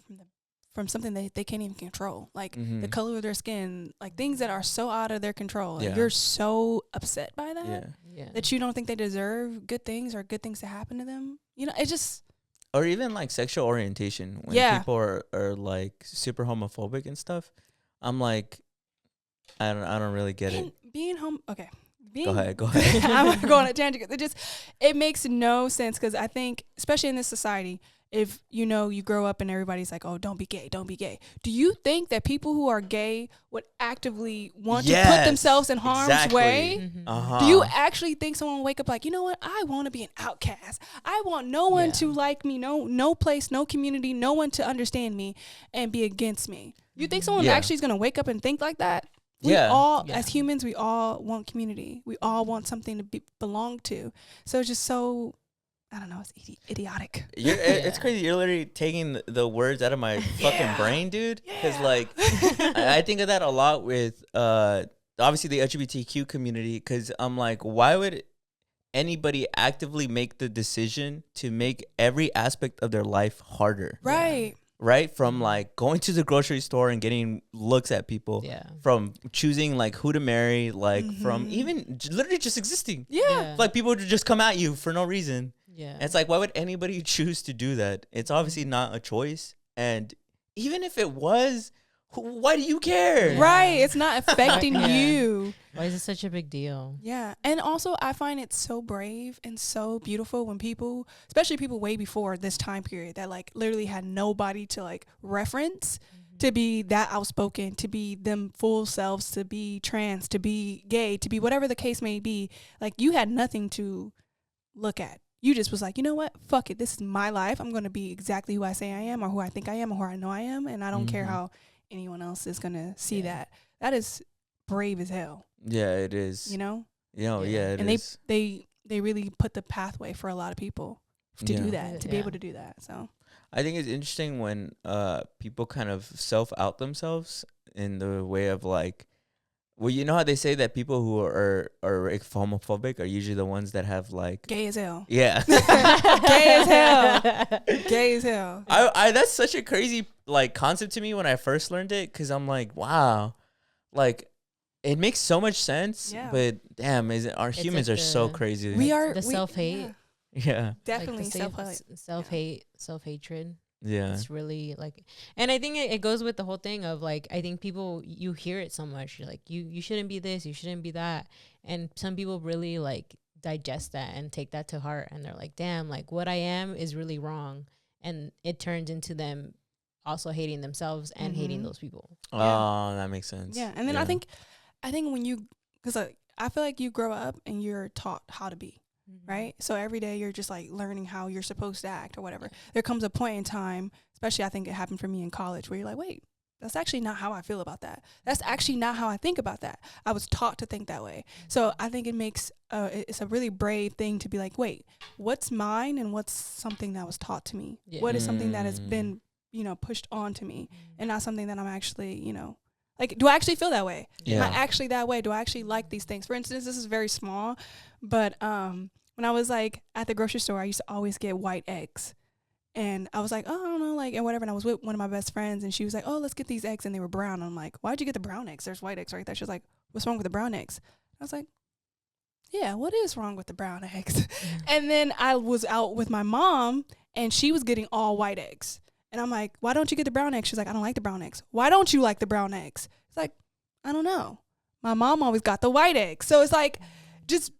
from something that they can't even control. Like the color of their skin, like things that are so out of their control. Like you're so upset by that that you don't think they deserve good things or good things to happen to them. You know, it just... Or even like sexual orientation. When people are like super homophobic and stuff, I'm like, I don't really get it. Being okay. Go ahead. I'm going on a tangent. It makes no sense because I think, especially in this society, if you know you grow up and everybody's like, oh, don't be gay, don't be gay. Do you think that people who are gay would actively want to put themselves in harm's way? Do you actually think someone will wake up like, you know what? I want to be an outcast. I want no one to like me, no place, no community, no one to understand me and be against me. You think someone actually is going to wake up and think like that? We all, as humans, we all want community. We all want something to belong to. So it's just so, I don't know, it's idiotic. It's crazy. You're literally taking the words out of my fucking brain, dude. Because, like, I think of that a lot with, obviously, the LGBTQ community. Because I'm like, why would anybody actively make the decision to make every aspect of their life harder? Right. Right? From like going to the grocery store and getting looks at people. Yeah. From choosing like who to marry. Like from even literally just existing. Yeah. Like people would just come at you for no reason. Yeah. And it's like, why would anybody choose to do that? It's obviously not a choice. And even if it was, Why do you care? Yeah. Right. It's not affecting Yeah. you. Why is it such a big deal? Yeah. And also, I find it so brave and so beautiful when people, especially people way before this time period, that like literally had nobody to like reference to be that outspoken, to be them full selves, to be trans, to be gay, to be whatever the case may be. Like, you had nothing to look at. You just was like, you know what? Fuck it. This is my life. I'm going to be exactly who I say I am, or who I think I am, or who I know I am. And I don't care how anyone else is going to see that. That is brave as hell. Yeah, it is. You know? Yeah, it and is. they really put the pathway for a lot of people to do that, to be able to do that. So I think it's interesting when people kind of self-out themselves in the way of like, well, you know how they say that people who are homophobic are usually the ones that have like gay as hell. Yeah. Gay as hell. Gay as hell. I that's such a crazy like concept to me when I first learned it, because I'm like, wow, like it makes so much sense. Yeah. But damn, our humans like are so the- crazy. We are The self-hate. Yeah. definitely like self-hate. self-hate, self-hatred. Yeah. It's really like, and I think it goes with the whole thing of like, I think people, you hear it so much, you're like, you shouldn't be this, you shouldn't be that. And some people really like digest that and take that to heart. And they're like, damn, like what I am is really wrong. And it turns into them also hating themselves and hating those people. Oh, that makes sense. Yeah, and then I think when you, because I feel like you grow up and you're taught how to be, right? So every day you're just like learning how you're supposed to act or whatever. There comes a point in time, especially I think it happened for me in college, where you're like, wait, that's actually not how I feel about that. That's actually not how I think about that. I was taught to think that way. So I think it makes, it's a really brave thing to be like, wait, what's mine and what's something that was taught to me? Yeah. What is something that has been, pushed on to me and not something that I'm actually, like, do I actually feel that way? Yeah. Am I actually that way? Do I actually like these things? For instance, this is very small, but when I was like at the grocery store, I used to always get white eggs. And I was like, oh, I don't know, like, and whatever. And I was with one of my best friends, and she was like, oh, let's get these eggs. And they were brown. And I'm like, why'd you get the brown eggs? There's white eggs right there. She was like, what's wrong with the brown eggs? I was like, yeah, what is wrong with the brown eggs? And then I was out with my mom, and she was getting all white eggs. And I'm like, why don't you get the brown eggs? She's like, I don't like the brown eggs. Why don't you like the brown eggs? It's like, I don't know. My mom always got the white eggs. So it's like, just,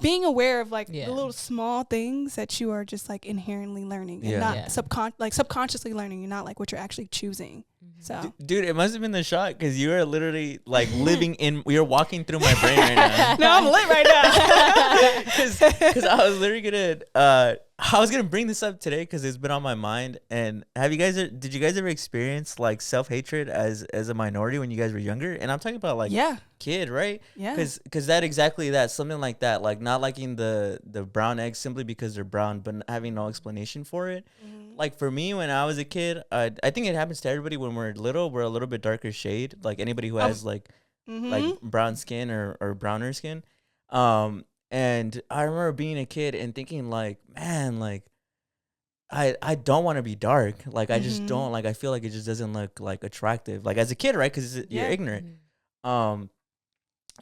being aware of like the little small things that you are just like inherently learning and not subconsciously learning. You're not like what you're actually choosing. So, Dude, it must have been the shock, because you are literally like you're walking through my brain right now. no, I'm lit right now. Because I was literally I was gonna bring this up today because it's been on my mind. And did you guys ever experience like self-hatred as a minority when you guys were younger? And I'm talking about like kid, right? Yeah. Because something like that, like not liking the brown eggs simply because they're brown, but having no explanation for it. Like for me, when I was a kid, I think it happens to everybody when we're little. We're a little bit darker shade. Like anybody who has like brown skin or browner skin. And I remember being a kid and thinking like, man, like I don't want to be dark. Like I just don't, like I feel like it just doesn't look like attractive. Like as a kid, right? Because you're ignorant.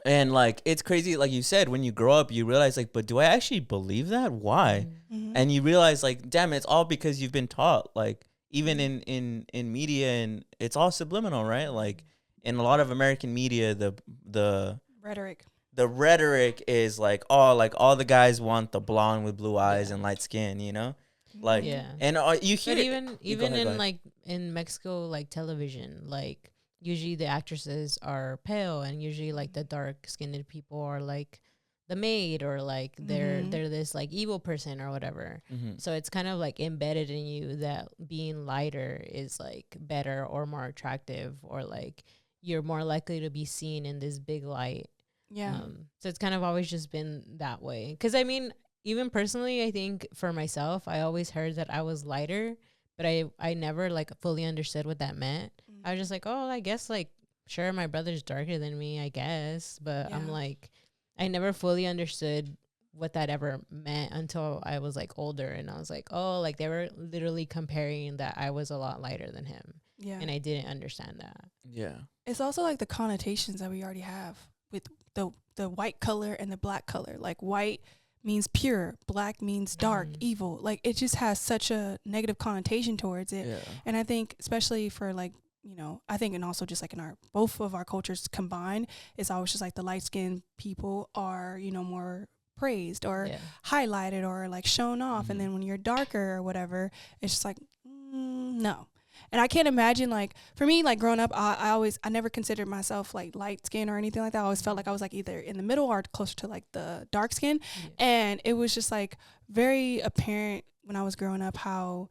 And like it's crazy, like you said, when you grow up, you realize like, but do I actually believe that? Why? And you realize like, damn, it's all because you've been taught. Like even in media, and it's all subliminal, right? Like in a lot of American media, the rhetoric is like, oh, like all the guys want the blonde with blue eyes and light skin, like and you hear but even in like in Mexico, like television, like usually the actresses are pale, and usually like the dark skinned people are like the maid, or like they're this like evil person or whatever. So it's kind of like embedded in you that being lighter is like better or more attractive, or like you're more likely to be seen in this big light. So it's kind of always just been that way. Because I mean, even personally, I think for myself, I always heard that I was lighter, but I never like fully understood what that meant. I was just like, oh, I guess like, sure, my brother's darker than me, I guess. But I'm like, I never fully understood what that ever meant until I was like older. And I was like, oh, like they were literally comparing that I was a lot lighter than him. Yeah. And I didn't understand that. Yeah. It's also like the connotations that we already have with the white color and the black color. Like white means pure, black means dark, evil. Like it just has such a negative connotation towards it. And I think especially for like you know, I think, and also just like in our both of our cultures combined, it's always just like the light skinned people are, you know, more praised or highlighted or like shown off, and then when you're darker or whatever, it's just like no. And I can't imagine, like, for me, like, growing up, I never considered myself, like, light skin or anything like that. I always felt like I was, like, either in the middle or closer to, like, the dark skin. And it was just, like, very apparent when I was growing up how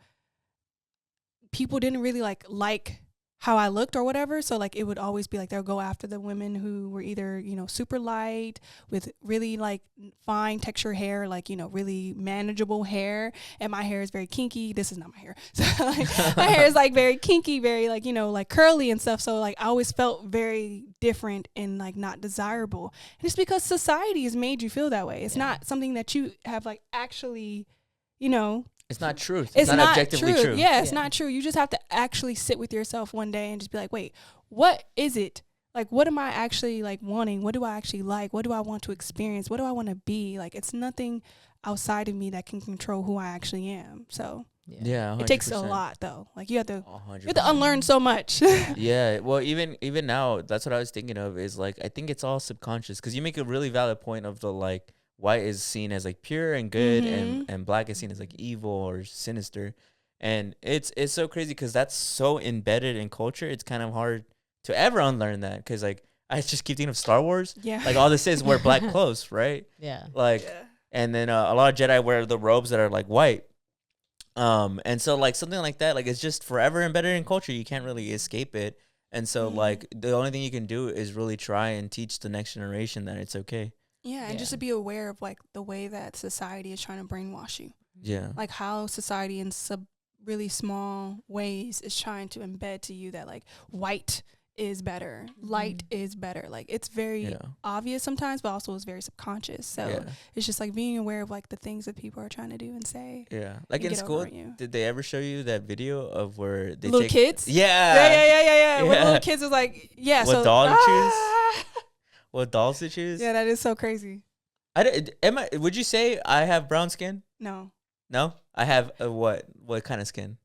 people didn't really, like how I looked or whatever. So, like, it would always be, like, they'll go after the women who were either, you know, super light with really, like, fine texture hair, like, you know, really manageable hair. And my hair is very kinky. This is not my hair. So, like, my hair is, like, very kinky, very, like, you know, like, curly and stuff. So, like, I always felt very different and, like, not desirable. And it's because society has made you feel that way. It's not something that you have, like, actually, you know, it's not truth. It's not objectively true. Yeah, it's not true. You just have to actually sit with yourself one day and just be like, wait, what is it? Like, what am I actually, like, wanting? What do I actually like? What do I want to experience? What do I want to be? Like, it's nothing outside of me that can control who I actually am. So, yeah, 100%. It takes a lot, though. Like, you have to unlearn so much. Yeah, well, even now, that's what I was thinking of is, like, I think it's all subconscious because you make a really valid point of the, like, white is seen as like pure and good, and black is seen as like evil or sinister, and it's so crazy because that's so embedded in culture. It's kind of hard to ever unlearn that because like I just keep thinking of Star Wars. Yeah, like all this is wear black clothes, right? Yeah, like and then a lot of Jedi wear the robes that are like white. And so like something like that, like it's just forever embedded in culture. You can't really escape it. And so like the only thing you can do is really try and teach the next generation that it's okay. Yeah, and just to be aware of, like, the way that society is trying to brainwash you. Yeah. Like, how society in really small ways is trying to embed to you that, like, white is better, light is better. Like, it's very obvious sometimes, but also it's very subconscious. So it's just, like, being aware of, like, the things that people are trying to do and say. Yeah. Like, in school, did they ever show you that video of where they little kids? Yeah. Where the little kids was like, what doll to choose? What dolls to choose? Yeah, that is so crazy. Would you say I have brown skin? No. No? I have what kind of skin?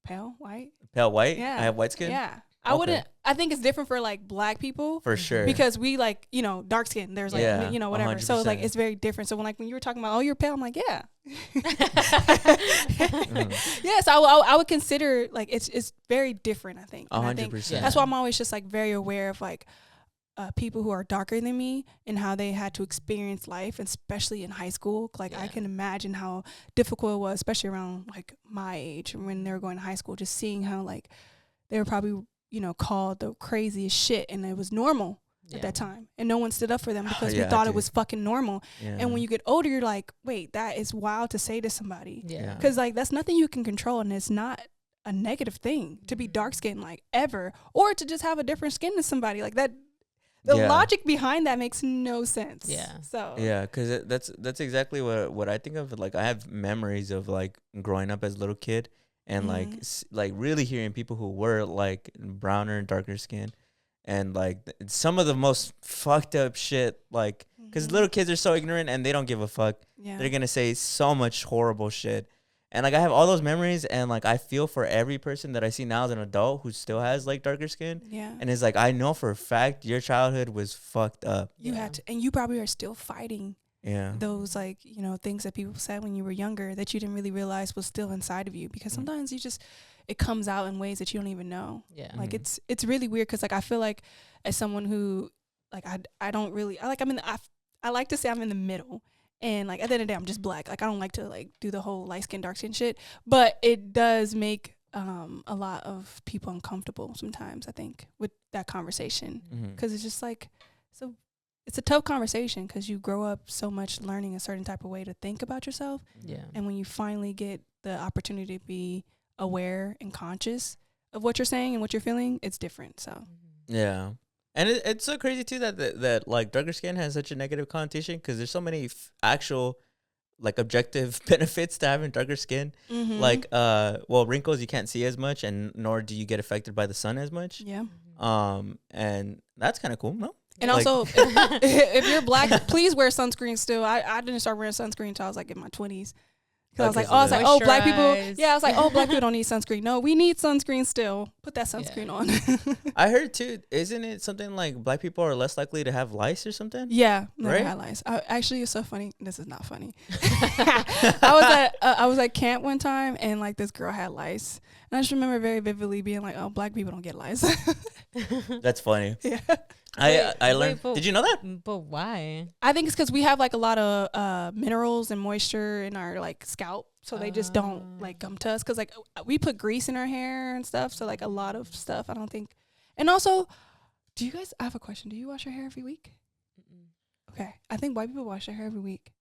Pale white. Pale white? Yeah. I have white skin? Yeah. I wouldn't. I think it's different for like black people. For sure. Because we like, you know, dark skin. There's like, you know, whatever. 100%. So like it's very different. So when you were talking about, oh, you're pale, I'm like, yeah. Yes, I would consider like it's very different, I think. And 100%. I think that's why I'm always just like very aware of like people who are darker than me and how they had to experience life, especially in high school. Like I can imagine how difficult it was, especially around like my age when they were going to high school, just seeing how like they were probably, you know, called the craziest shit and it was normal at that time. And no one stood up for them because we thought it was fucking normal. Yeah. And when you get older, you're like, wait, that is wild to say to somebody. Yeah. Because like that's nothing you can control, and it's not a negative thing to be dark skinned like ever, or to just have a different skin than somebody like that. The logic behind that makes no sense. Yeah. So because that's exactly what I think of. Like I have memories of like growing up as a little kid and like really hearing people who were like browner and darker skin, and like some of the most fucked up shit. Like because little kids are so ignorant and they don't give a fuck. Yeah. They're gonna say so much horrible shit. And, like, I have all those memories, and, like, I feel for every person that I see now as an adult who still has, like, darker skin. Yeah. And it's like, I know for a fact your childhood was fucked up. You had to, and you probably are still fighting those, like, you know, things that people said when you were younger that you didn't really realize was still inside of you. Because sometimes it comes out in ways that you don't even know. Yeah. Like, it's really weird because, like, I feel like as someone who, like, I like to say I'm in the middle. And, like, at the end of the day, I'm just black. Like, I don't like to, like, do the whole light skin, dark skin shit. But it does make a lot of people uncomfortable sometimes, I think, with that conversation. Because it's just, like, so it's a tough conversation because you grow up so much learning a certain type of way to think about yourself. Yeah. And when you finally get the opportunity to be aware and conscious of what you're saying and what you're feeling, it's different. So. Yeah. And it's so crazy, too, that like, darker skin has such a negative connotation because there's so many actual, like, objective benefits to having darker skin. Like, wrinkles you can't see as much, and nor do you get affected by the sun as much. Yeah. And that's kind of cool, no? And like, also, if you're black, please wear sunscreen still. I didn't start wearing sunscreen until I was, like, in my 20s. Because Okay, I was like, oh, black people. Moisturize. Yeah, I was like, oh, black people don't need sunscreen. No, we need sunscreen still. Put that sunscreen on. I heard too. Isn't it something like black people are less likely to have lice or something? Yeah, never Right? had lice. Actually, it's so funny. This is not funny. I was at camp one time and like this girl had lice, and I just remember very vividly being like, "Oh, black people don't get lice." That's funny. Yeah, I learned. but- Did you know that? But why? I think it's because we have like a lot of minerals and moisture in our like scalp, so they just don't like come to us. Because like we put grease in our hair and stuff, so like a lot of stuff. I don't think. And also, do you guys? I have a question. Do you wash your hair every week? Okay, I think white people wash their hair every week.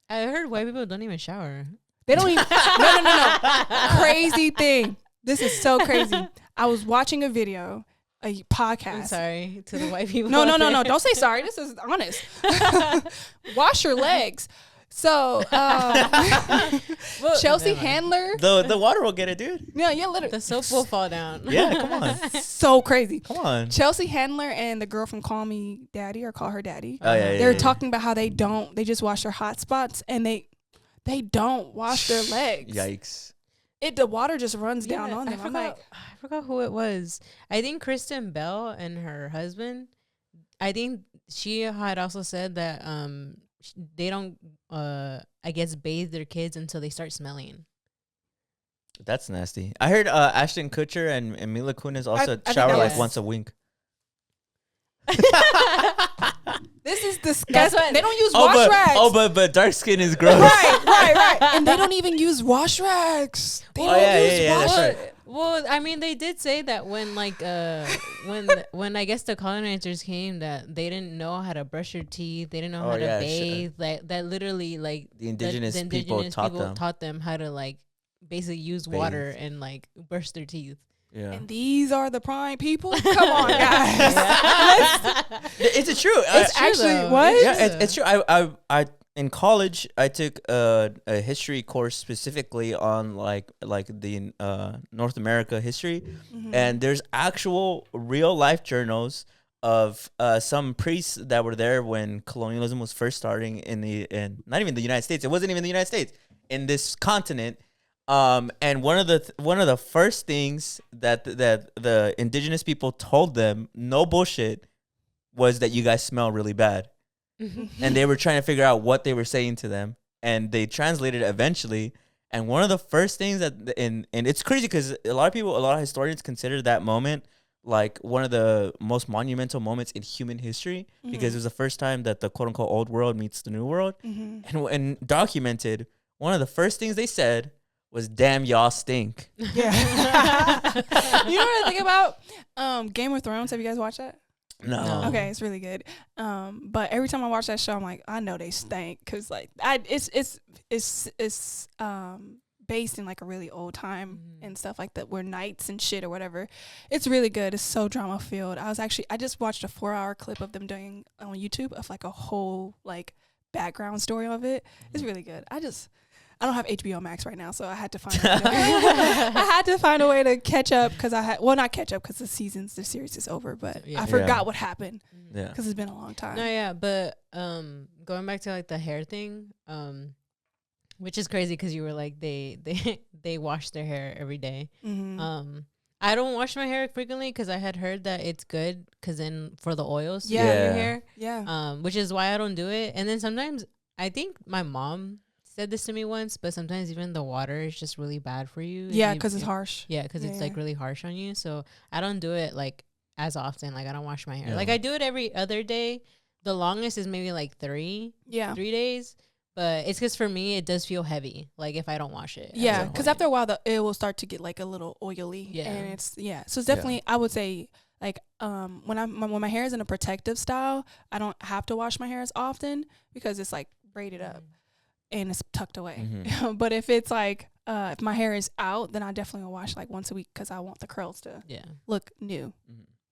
I heard white people don't even shower. They don't even. No. Crazy thing. This is so crazy. I was watching a video, a podcast. I'm sorry to the white people. No. out there. Don't say sorry. This is honest. Wash your legs. So Well, Chelsea never mind. Handler. The water will get it, dude. Yeah, literally. The soap will fall down. Yeah, come on. So crazy. Come on. Chelsea Handler and the girl from Call Me Daddy or Call Her Daddy. Oh yeah, yeah. They're yeah. talking about how they just wash their hot spots and they don't wash their legs. Yikes. The water just runs Yeah, down on them. I'm like, I forgot who it was. I think Kristen Bell and her husband. I think she had also said that they don't I guess bathe their kids until they start smelling. That's nasty. I heard Ashton Kutcher and Mila Kunis also I think shower that like was- once a week. this is That's disgusting. what- They don't use wash rags. but dark skin is gross. right. And they don't even use wash rags. They Oh, don't yeah, use yeah, wash that's rags. right. Well, I mean, they did say that when like when I guess the colonizers came, that they didn't know how to brush their teeth, they didn't know Oh, how to yeah, bathe. That literally like The indigenous people taught them. how to like basically use Bathe. water and like brush their teeth. Yeah. And these are the prime people? Come on, guys. It's true. It's true, actually though. what? Yeah, it's true. I in college I took a history course specifically on like the North America history, and there's actual real life journals of some priests that were there when colonialism was first starting in not even the United States. It wasn't even the United States, in this continent. And one of the first things that the indigenous people told them, no bullshit, was that you guys smell really bad. And they were trying to figure out what they were saying to them, and they translated it eventually. And one of the first things and it's crazy because a lot of historians consider that moment like one of the most monumental moments in human history, because it was the first time that the quote unquote old world meets the new world. And documented, one of the first things they said was, "Damn, y'all stink." Yeah. You know what I think about? Game of Thrones. Have you guys watched that? No. Okay, it's really good. But every time I watch that show, I'm like, I know they stank because like it's based in like a really old time and stuff like that, where knights and shit or whatever. It's really good. It's so drama filled. I just watched a 4-hour clip of them doing on YouTube of like a whole like background story of it. It's really good. I don't have HBO Max right now, so I had to find a way to catch up because not catch up because the series is over, but Yeah. I forgot Yeah. what happened Yeah. because it's been a long time. No, yeah, but going back to like the hair thing, which is crazy because you were like they wash their hair every day. I don't wash my hair frequently because I had heard that it's good because then for the oils in your Yeah. hair, Yeah. which is why I don't do it. And then sometimes I think my mom said this to me once, but sometimes even the water is just really bad for you. Yeah, because it's harsh. Yeah, because it's like Yeah. really harsh on you. So I don't do it like as often. Like I don't wash my hair. Yeah. Like I do it every other day. The longest is maybe like 3 Yeah. days. But it's because for me it does feel heavy. Like if I don't wash it. at Yeah, some because point. after a while, it will start to get like a little oily. Yeah. And so it's definitely, I would say, like when my hair is in a protective style, I don't have to wash my hair as often because it's like braided up and it's tucked away. But if it's like if my hair is out, then I definitely will wash like once a week because I want the curls to Yeah. look new.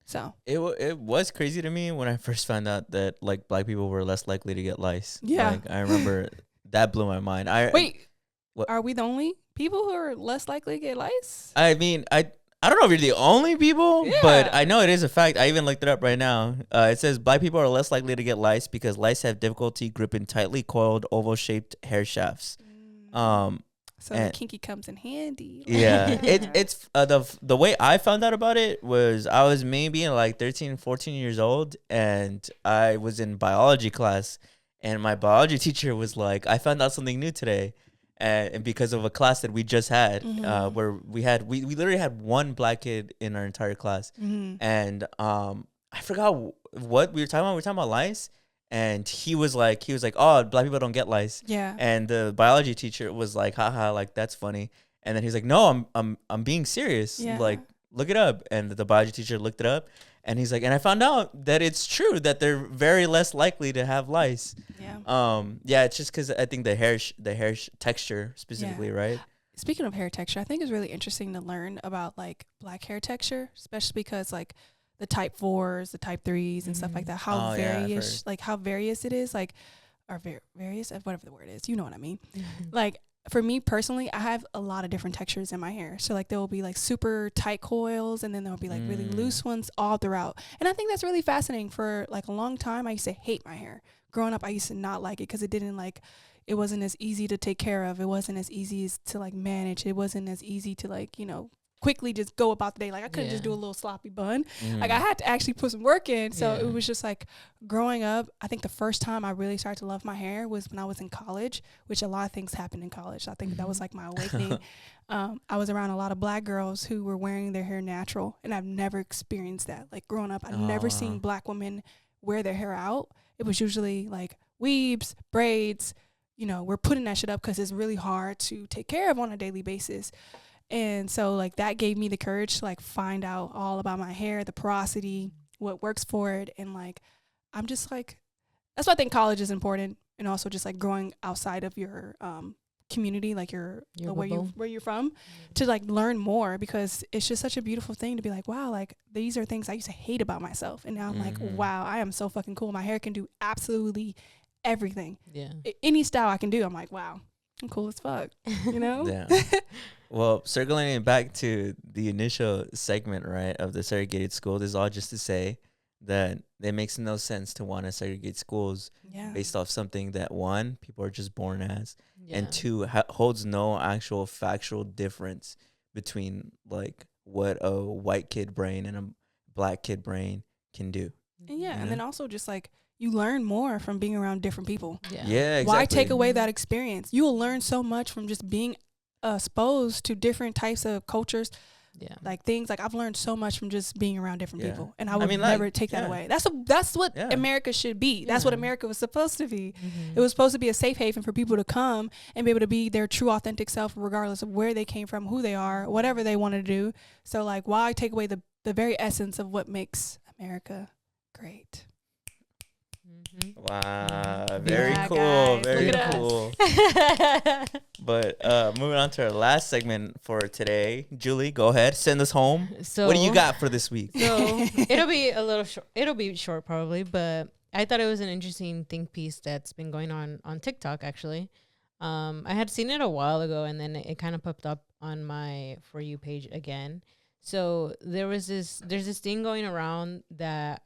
So It was crazy to me when I first found out that like black people were less likely to get lice. Yeah. Like, I remember that blew my mind. wait, What? are we the only people who are less likely to get lice? I mean, I don't know if you're the only people, but Yeah. I know it is a fact. I even looked it up right now. It says black people are less likely to get lice because lice have difficulty gripping tightly coiled oval-shaped hair shafts. So And- the kinky comes in handy. Yeah, it's the way I found out about it was I was maybe like 13, 14 years old, and I was in biology class, and my biology teacher was like, "I found out something new today," and because of a class that we just had, where we literally had one black kid in our entire class, and I forgot what we were talking about. We were talking about lice. And he was like, oh, black people don't get lice. Yeah. And the biology teacher was like, haha, like that's funny. And then he's like, no, I'm being serious. Yeah. Like, look it up. And the biology teacher looked it up, and he's like, and I found out that it's true that they're very less likely to have lice. Yeah. Yeah, it's just because I think the hair texture specifically, right? Speaking of hair texture, I think it's really interesting to learn about like black hair texture, especially because like the type 4s, the type 3s, and stuff like that. How how various it is, like, or various, whatever the word is. You know what I mean? Like, for me personally, I have a lot of different textures in my hair. So like there will be like super tight coils, and then there will be like really loose ones all throughout. And I think that's really fascinating. For like a long time, I used to hate my hair. Growing up, I used to not like it because it wasn't as easy to take care of. It wasn't as easy to like manage. It wasn't as easy to like, quickly just go about the day. Like I couldn't just do a little sloppy bun. Like I had to actually put some work in. So it was just like growing up. I think the first time I really started to love my hair was when I was in college, which a lot of things happened in college. So I think that was like my awakening. I was around a lot of black girls who were wearing their hair natural, and I've never experienced that. Like growing up, I've never seen black women wear their hair out. It was usually like weaves, braids. We're putting that shit up because it's really hard to take care of on a daily basis. And so like that gave me the courage to like find out all about my hair, the porosity, what works for it. And like, I'm just like, that's why I think college is important. And also just like growing outside of your community, like your where you're from, to like learn more, because it's just such a beautiful thing to be like, wow, like these are things I used to hate about myself. And now I'm like, wow, I am so fucking cool. My hair can do absolutely everything. Yeah. Any style I can do. I'm like, wow, I'm cool as fuck, Yeah. Well, circling back to the initial segment, right, of the segregated school, this is all just to say that it makes no sense to want to segregate schools based off something that, one, people are just born as, and two, holds no actual factual difference between like what a white kid brain and a black kid brain can do. And and then also just like you learn more from being around different people. Yeah, exactly. Why take away that experience? You will learn so much from just being exposed to different types of cultures. Like things like I've learned so much from just being around different people, and I would never take that away. That's what America should be. That's what America was supposed to be. It was supposed to be a safe haven for people to come and be able to be their true authentic self, regardless of where they came from, who they are, whatever they want to do. So like, why take away the very essence of what makes America great? Wow, very cool, guys, very look at cool. But moving on to our last segment for today, Julie, go ahead, send us home. So what do you got for this week? So it'll be a little short. It'll be short probably, but I thought it was an interesting think piece that's been going on TikTok actually. I had seen it a while ago, and then it kind of popped up on my For You page again. So there's this thing going around that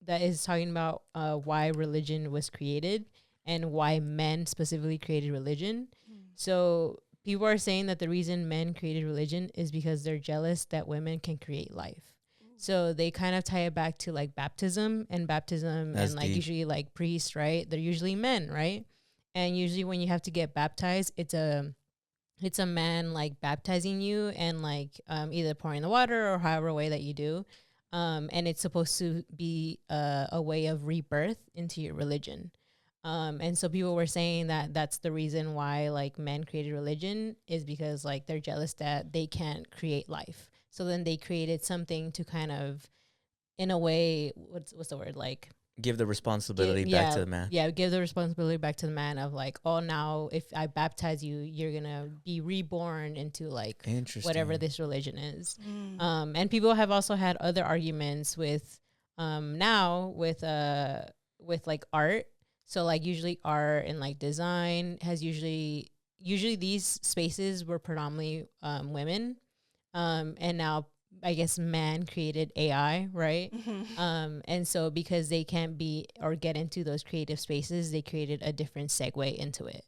that is talking about why religion was created and why men specifically created religion. So people are saying that the reason men created religion is because they're jealous that women can create life. So they kind of tie it back to like baptism and That's and like deep. usually like priests, right? They're usually men, right? And usually when you have to get baptized, it's a man like baptizing you and like either pouring the water or however way that you do. And it's supposed to be a way of rebirth into your religion. And so people were saying that that's the reason why like men created religion, is because like they're jealous that they can't create life. So then they created something to kind of, in a way, what's the word, like Give the responsibility back to the man. Yeah, give the responsibility back to the man of like, oh, now if I baptize you, you're gonna be reborn into like whatever this religion is. And people have also had other arguments with now with like art. So like usually art and like design has usually these spaces were predominantly women, and now I guess man created AI, right? And so because they can't be or get into those creative spaces, they created a different segue into it.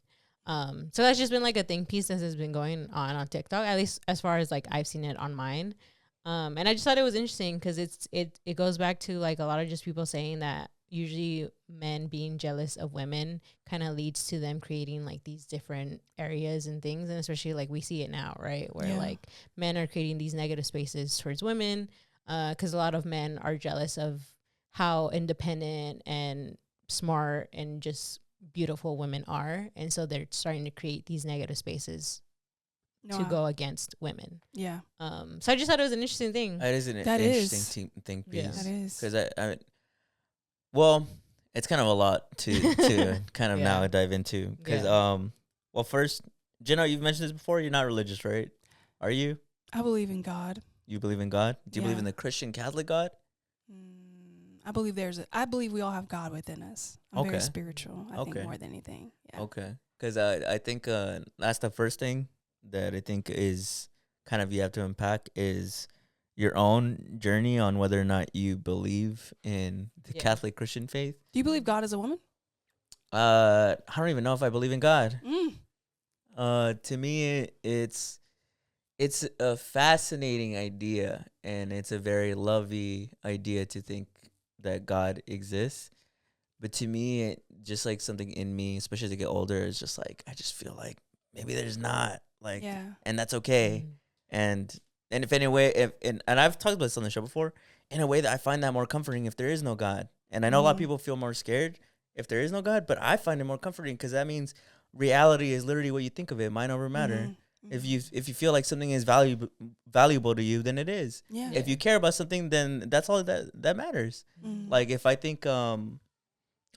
So that's just been like a think piece that has been going on TikTok, at least as far as like I've seen it on mine. And I just thought it was interesting because it goes back to like a lot of just people saying that usually men being jealous of women kind of leads to them creating like these different areas and things, and especially like we see it now, right, where like men are creating these negative spaces towards women because a lot of men are jealous of how independent and smart and just beautiful women are, and so they're starting to create these negative spaces to go against women. Yeah. So I just thought it was an interesting thing. It is an That interesting think piece. Yeah. That is. Because well, it's kind of a lot to kind of now dive into. Because well, first, Janel, you've mentioned this before. You're not religious, right? Are you? I believe in God. You believe in God? Do you believe Yeah. in the Christian Catholic God? I believe we all have God within us. I'm very spiritual. I think more than anything. Yeah. Okay. Because I think that's the first thing that I think is kind of you have to unpack is your own journey on whether or not you believe in the Catholic Christian faith. Do you believe God is a woman? I don't even know if I believe in God. Mm. To me, it's a fascinating idea, and it's a very lovely idea to think that God exists. But to me, it just like something in me, especially as I get older, is just like I just feel like maybe there's not, like, and that's okay. And if in a way, and I've talked about this on the show before, in a way that I find that more comforting if there is no God. And I know a lot of people feel more scared if there is no God, but I find it more comforting because that means reality is literally what you think of it, mind over matter. If you feel like something is valuable to you, then it is. Yeah. If you care about something, then that's all that matters. Like if I think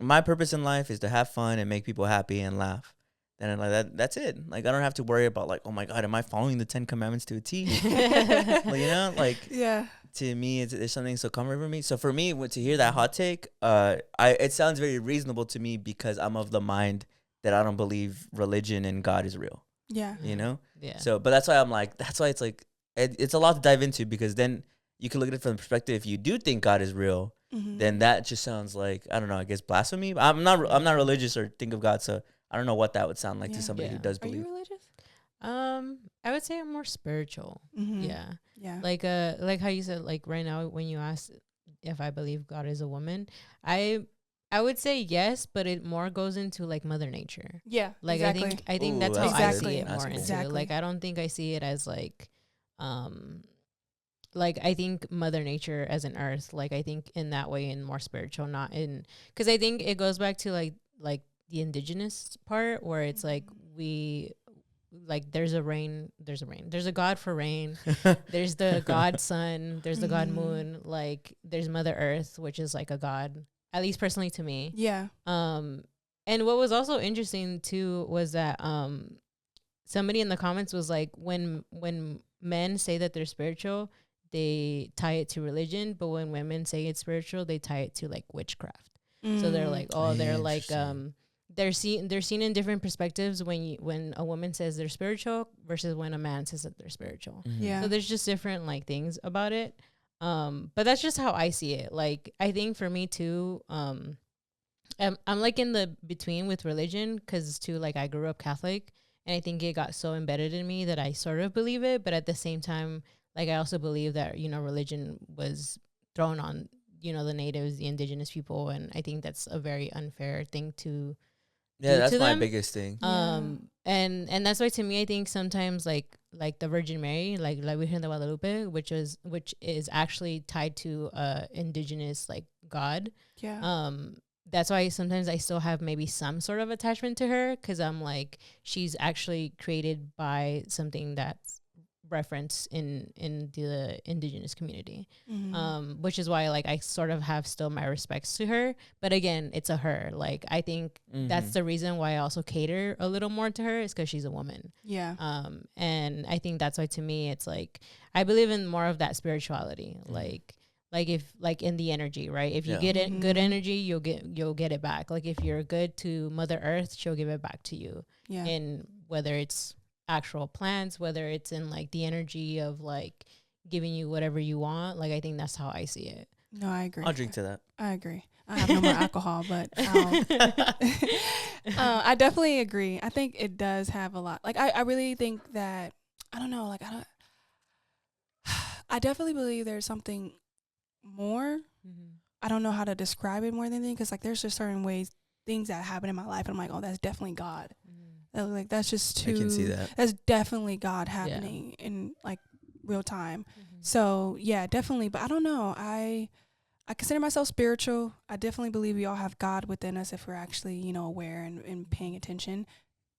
my purpose in life is to have fun and make people happy and laugh, then like that's it. Like I don't have to worry about like, oh my God, am I following the 10 Commandments to a T? Like, you know, like to me, it's something so comforting for me. So for me, to hear that hot take, it sounds very reasonable to me because I'm of the mind that I don't believe religion and God is real. Yeah. You know? Yeah. So, but that's why it's like, it's a lot to dive into because then you can look at it from the perspective, if you do think God is real, then that just sounds like, I don't know, I guess blasphemy. I'm not religious or think of God. So I don't know what that would sound like to somebody who does believe. Are you religious? I would say I'm more spiritual. Yeah. Yeah. Like how you said, like right now when you asked if I believe God is a woman, I would say yes, but it more goes into like Mother Nature. Yeah. Like exactly. I think that's how I see it more into. Exactly. Like I don't think I see it as like I think Mother Nature as an earth. Like I think in that way and more spiritual, not in, because I think it goes back to like the indigenous part where it's like we like there's a God for rain, there's the God sun, there's the God moon, like there's Mother Earth, which is like a god, at least personally to me. Yeah. And what was also interesting too was that somebody in the comments was like, when men say that they're spiritual, they tie it to religion, but when women say it's spiritual, they tie it to like witchcraft. So they're like, they're like they're seen in different perspectives when a woman says they're spiritual versus when a man says that they're spiritual. Yeah. So there's just different like things about it. But that's just how I see it. Like I think for me too, I'm like in the between with religion because too, like I grew up Catholic and I think it got so embedded in me that I sort of believe it, but at the same time, like I also believe that, you know, religion was thrown on, you know, the natives, the indigenous people, and I think that's a very unfair thing to do That's to my them. biggest thing. And that's why to me I think sometimes like the Virgin Mary, like Virgen de Guadalupe, which is actually tied to indigenous like God. Yeah. That's why sometimes I still have maybe some sort of attachment to her because I'm like, she's actually created by something that's referenced in the indigenous community, which is why like I sort of have still my respects to her, but again, it's a her. Like I think that's the reason why I also cater a little more to her is because she's a woman. Yeah. And I think that's why to me it's like I believe in more of that spirituality, like if like in the energy, right? If you get it good energy, you'll get it back. Like if you're good to Mother Earth, she'll give it back to you. Yeah. And whether it's actual plants, whether it's in like the energy of like giving you whatever you want, like I think that's how I see it. No, I agree. I'll drink to that. I agree. I have no more alcohol, but I definitely agree. I think it does have a lot. Like I really think that I don't know. Like I definitely believe there's something more. I don't know how to describe it more than anything because like there's just certain ways things that happen in my life and I'm like, oh, that's definitely God. Like that's just too. I can see that. That's definitely God happening in like real time. So yeah, definitely. But I don't know. I consider myself spiritual. I definitely believe we all have God within us if we're actually, you know, aware and paying attention.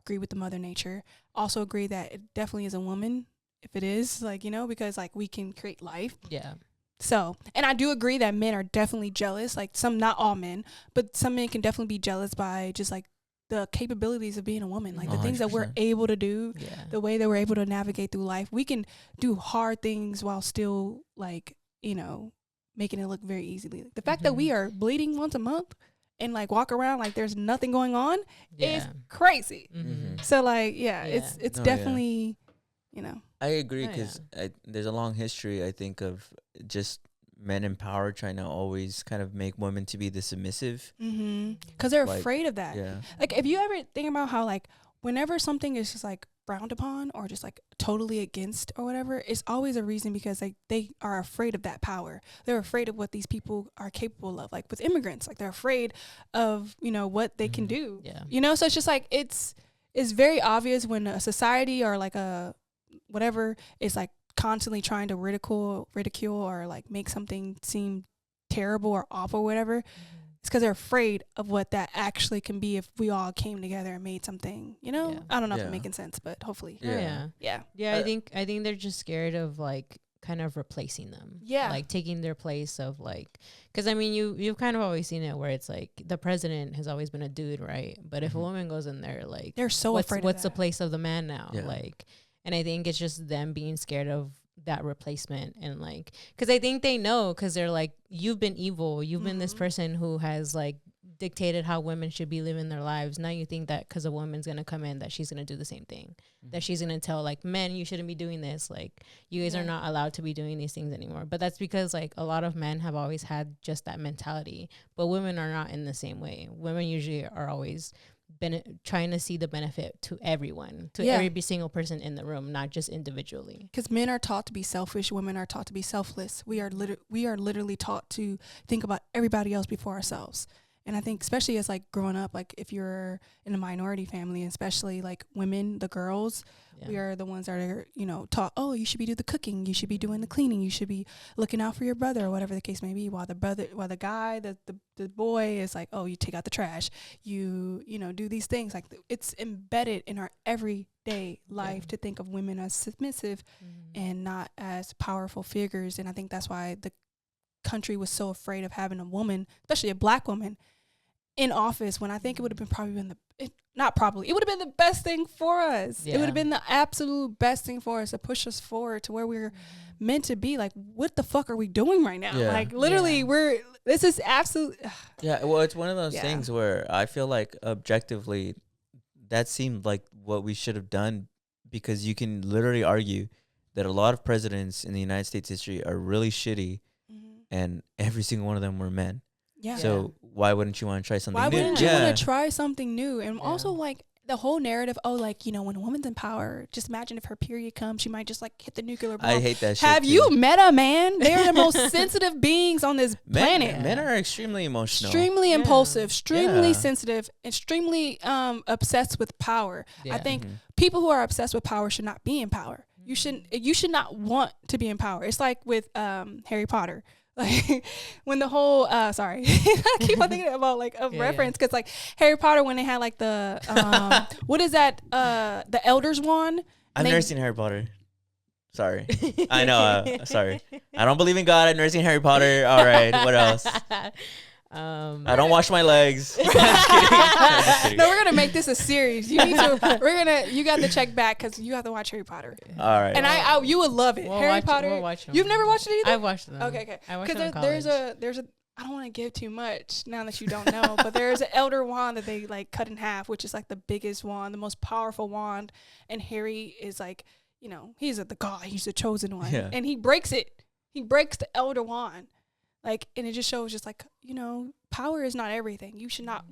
Agree with the Mother Nature. Also agree that it definitely is a woman if it is, like, you know, because like we can create life. Yeah. So, and I do agree that men are definitely jealous. Like some, not all men, but some men can definitely be jealous by just like the capabilities of being a woman. Like the things that we're 100%. able to do, Yeah. the way that we're able to navigate through life. We can do hard things while still like, you know, making it look very easily. Like the fact that we are bleeding once a month and like walk around like there's nothing going on is crazy. So like, it's No, definitely, you know. I agree because there's a long history, I think, of just men in power trying to always kind of make women to be the submissive. Because they're Like, afraid of that. Yeah. Like, if you ever think about how, like, whenever something is just, like, frowned upon or just, like, totally against or whatever, it's always a reason because, like, they are afraid of that power. They're afraid of what these people are capable of. Like, with immigrants, like, they're afraid of, you know, what they can do. Yeah. You know? So it's just, like, it's very obvious when a society or, like, a whatever is, like, constantly trying to ridicule or, like, make something seem terrible or awful or whatever. It's because they're afraid of what that actually can be if we all came together and made something, you know? Yeah. I don't know if I'm making sense, but hopefully. Yeah. Yeah. I think they're just scared of like kind of replacing them. Yeah. Like taking their place of like, because I mean, you've kind of always seen it where it's like the president has always been a dude, right? But if a woman goes in there, like they're so afraid of what's the that. place of the man now? Yeah. Like, and I think it's just them being scared of that replacement and like, because I think they know, because they're like, you've been evil, you've been this person who has like dictated how women should be living their lives. Now you think that because a woman's gonna come in that she's gonna do the same thing, that she's gonna tell like, men, you shouldn't be doing this, like you guys are not allowed to be doing these things anymore. But that's because like a lot of men have always had just that mentality, but women are not in the same way. Women usually are always trying to see the benefit to everyone, to every single person in the room, not just individually. Because men are taught to be selfish, women are taught to be selfless. We are literally taught to think about everybody else before ourselves. And I think especially as like growing up, like if you're in a minority family, especially like women, the girls, we are the ones that are, you know, taught, oh, you should be doing the cooking, you should be doing the cleaning, you should be looking out for your brother or whatever the case may be, while the boy is like, oh, you take out the trash, you know, do these things. Like it's embedded in our everyday life to think of women as submissive and not as powerful figures. And I think that's why the country was so afraid of having a woman, especially a black woman, in office, when I think it would have been it would have been the best thing for us. It would have been the absolute best thing for us to push us forward to where we're meant to be. Like, what the fuck are we doing right now? Like, literally, this is absolute. Yeah, well, it's one of those things where I feel like objectively that seemed like what we should have done, because you can literally argue that a lot of presidents in the United States history are really shitty, and every single one of them were men. Yeah. So why wouldn't you want to try something new? Why wouldn't you want to try something new? And also, like, the whole narrative, oh, like, you know, when a woman's in power, just imagine if her period comes, she might just, like, hit the nuclear bomb. I hate that shit. Have you met a man? They're the most sensitive beings on this planet. Men are extremely emotional. Extremely impulsive, extremely sensitive, extremely obsessed with power. I think people who are obsessed with power should not be in power. You should not want to be in power. It's like with Harry Potter. Like when the whole sorry I keep on thinking about like a reference, because like Harry Potter, when they had like the what is that, the Elder's Wand. I've never seen Harry Potter. Sorry. I know. Sorry. I don't believe in God. I've never seen Harry Potter. All right. What else? I don't wash my legs. I'm just kidding. No, we're gonna make this a series. You got to check back because you have to watch Harry Potter. All right. And you would love it. Harry Potter. We'll watch them. You've never watched it either? I've watched them. Okay. I watched them in Because college. there's a I don't want to give too much now that you don't know, but there's an elder wand that they like cut in half, which is like the biggest wand, the most powerful wand, and Harry is like, you know, he's the god, he's the chosen one, and he breaks it. He breaks the elder wand. Like, and it just shows just like, power is not everything. You should not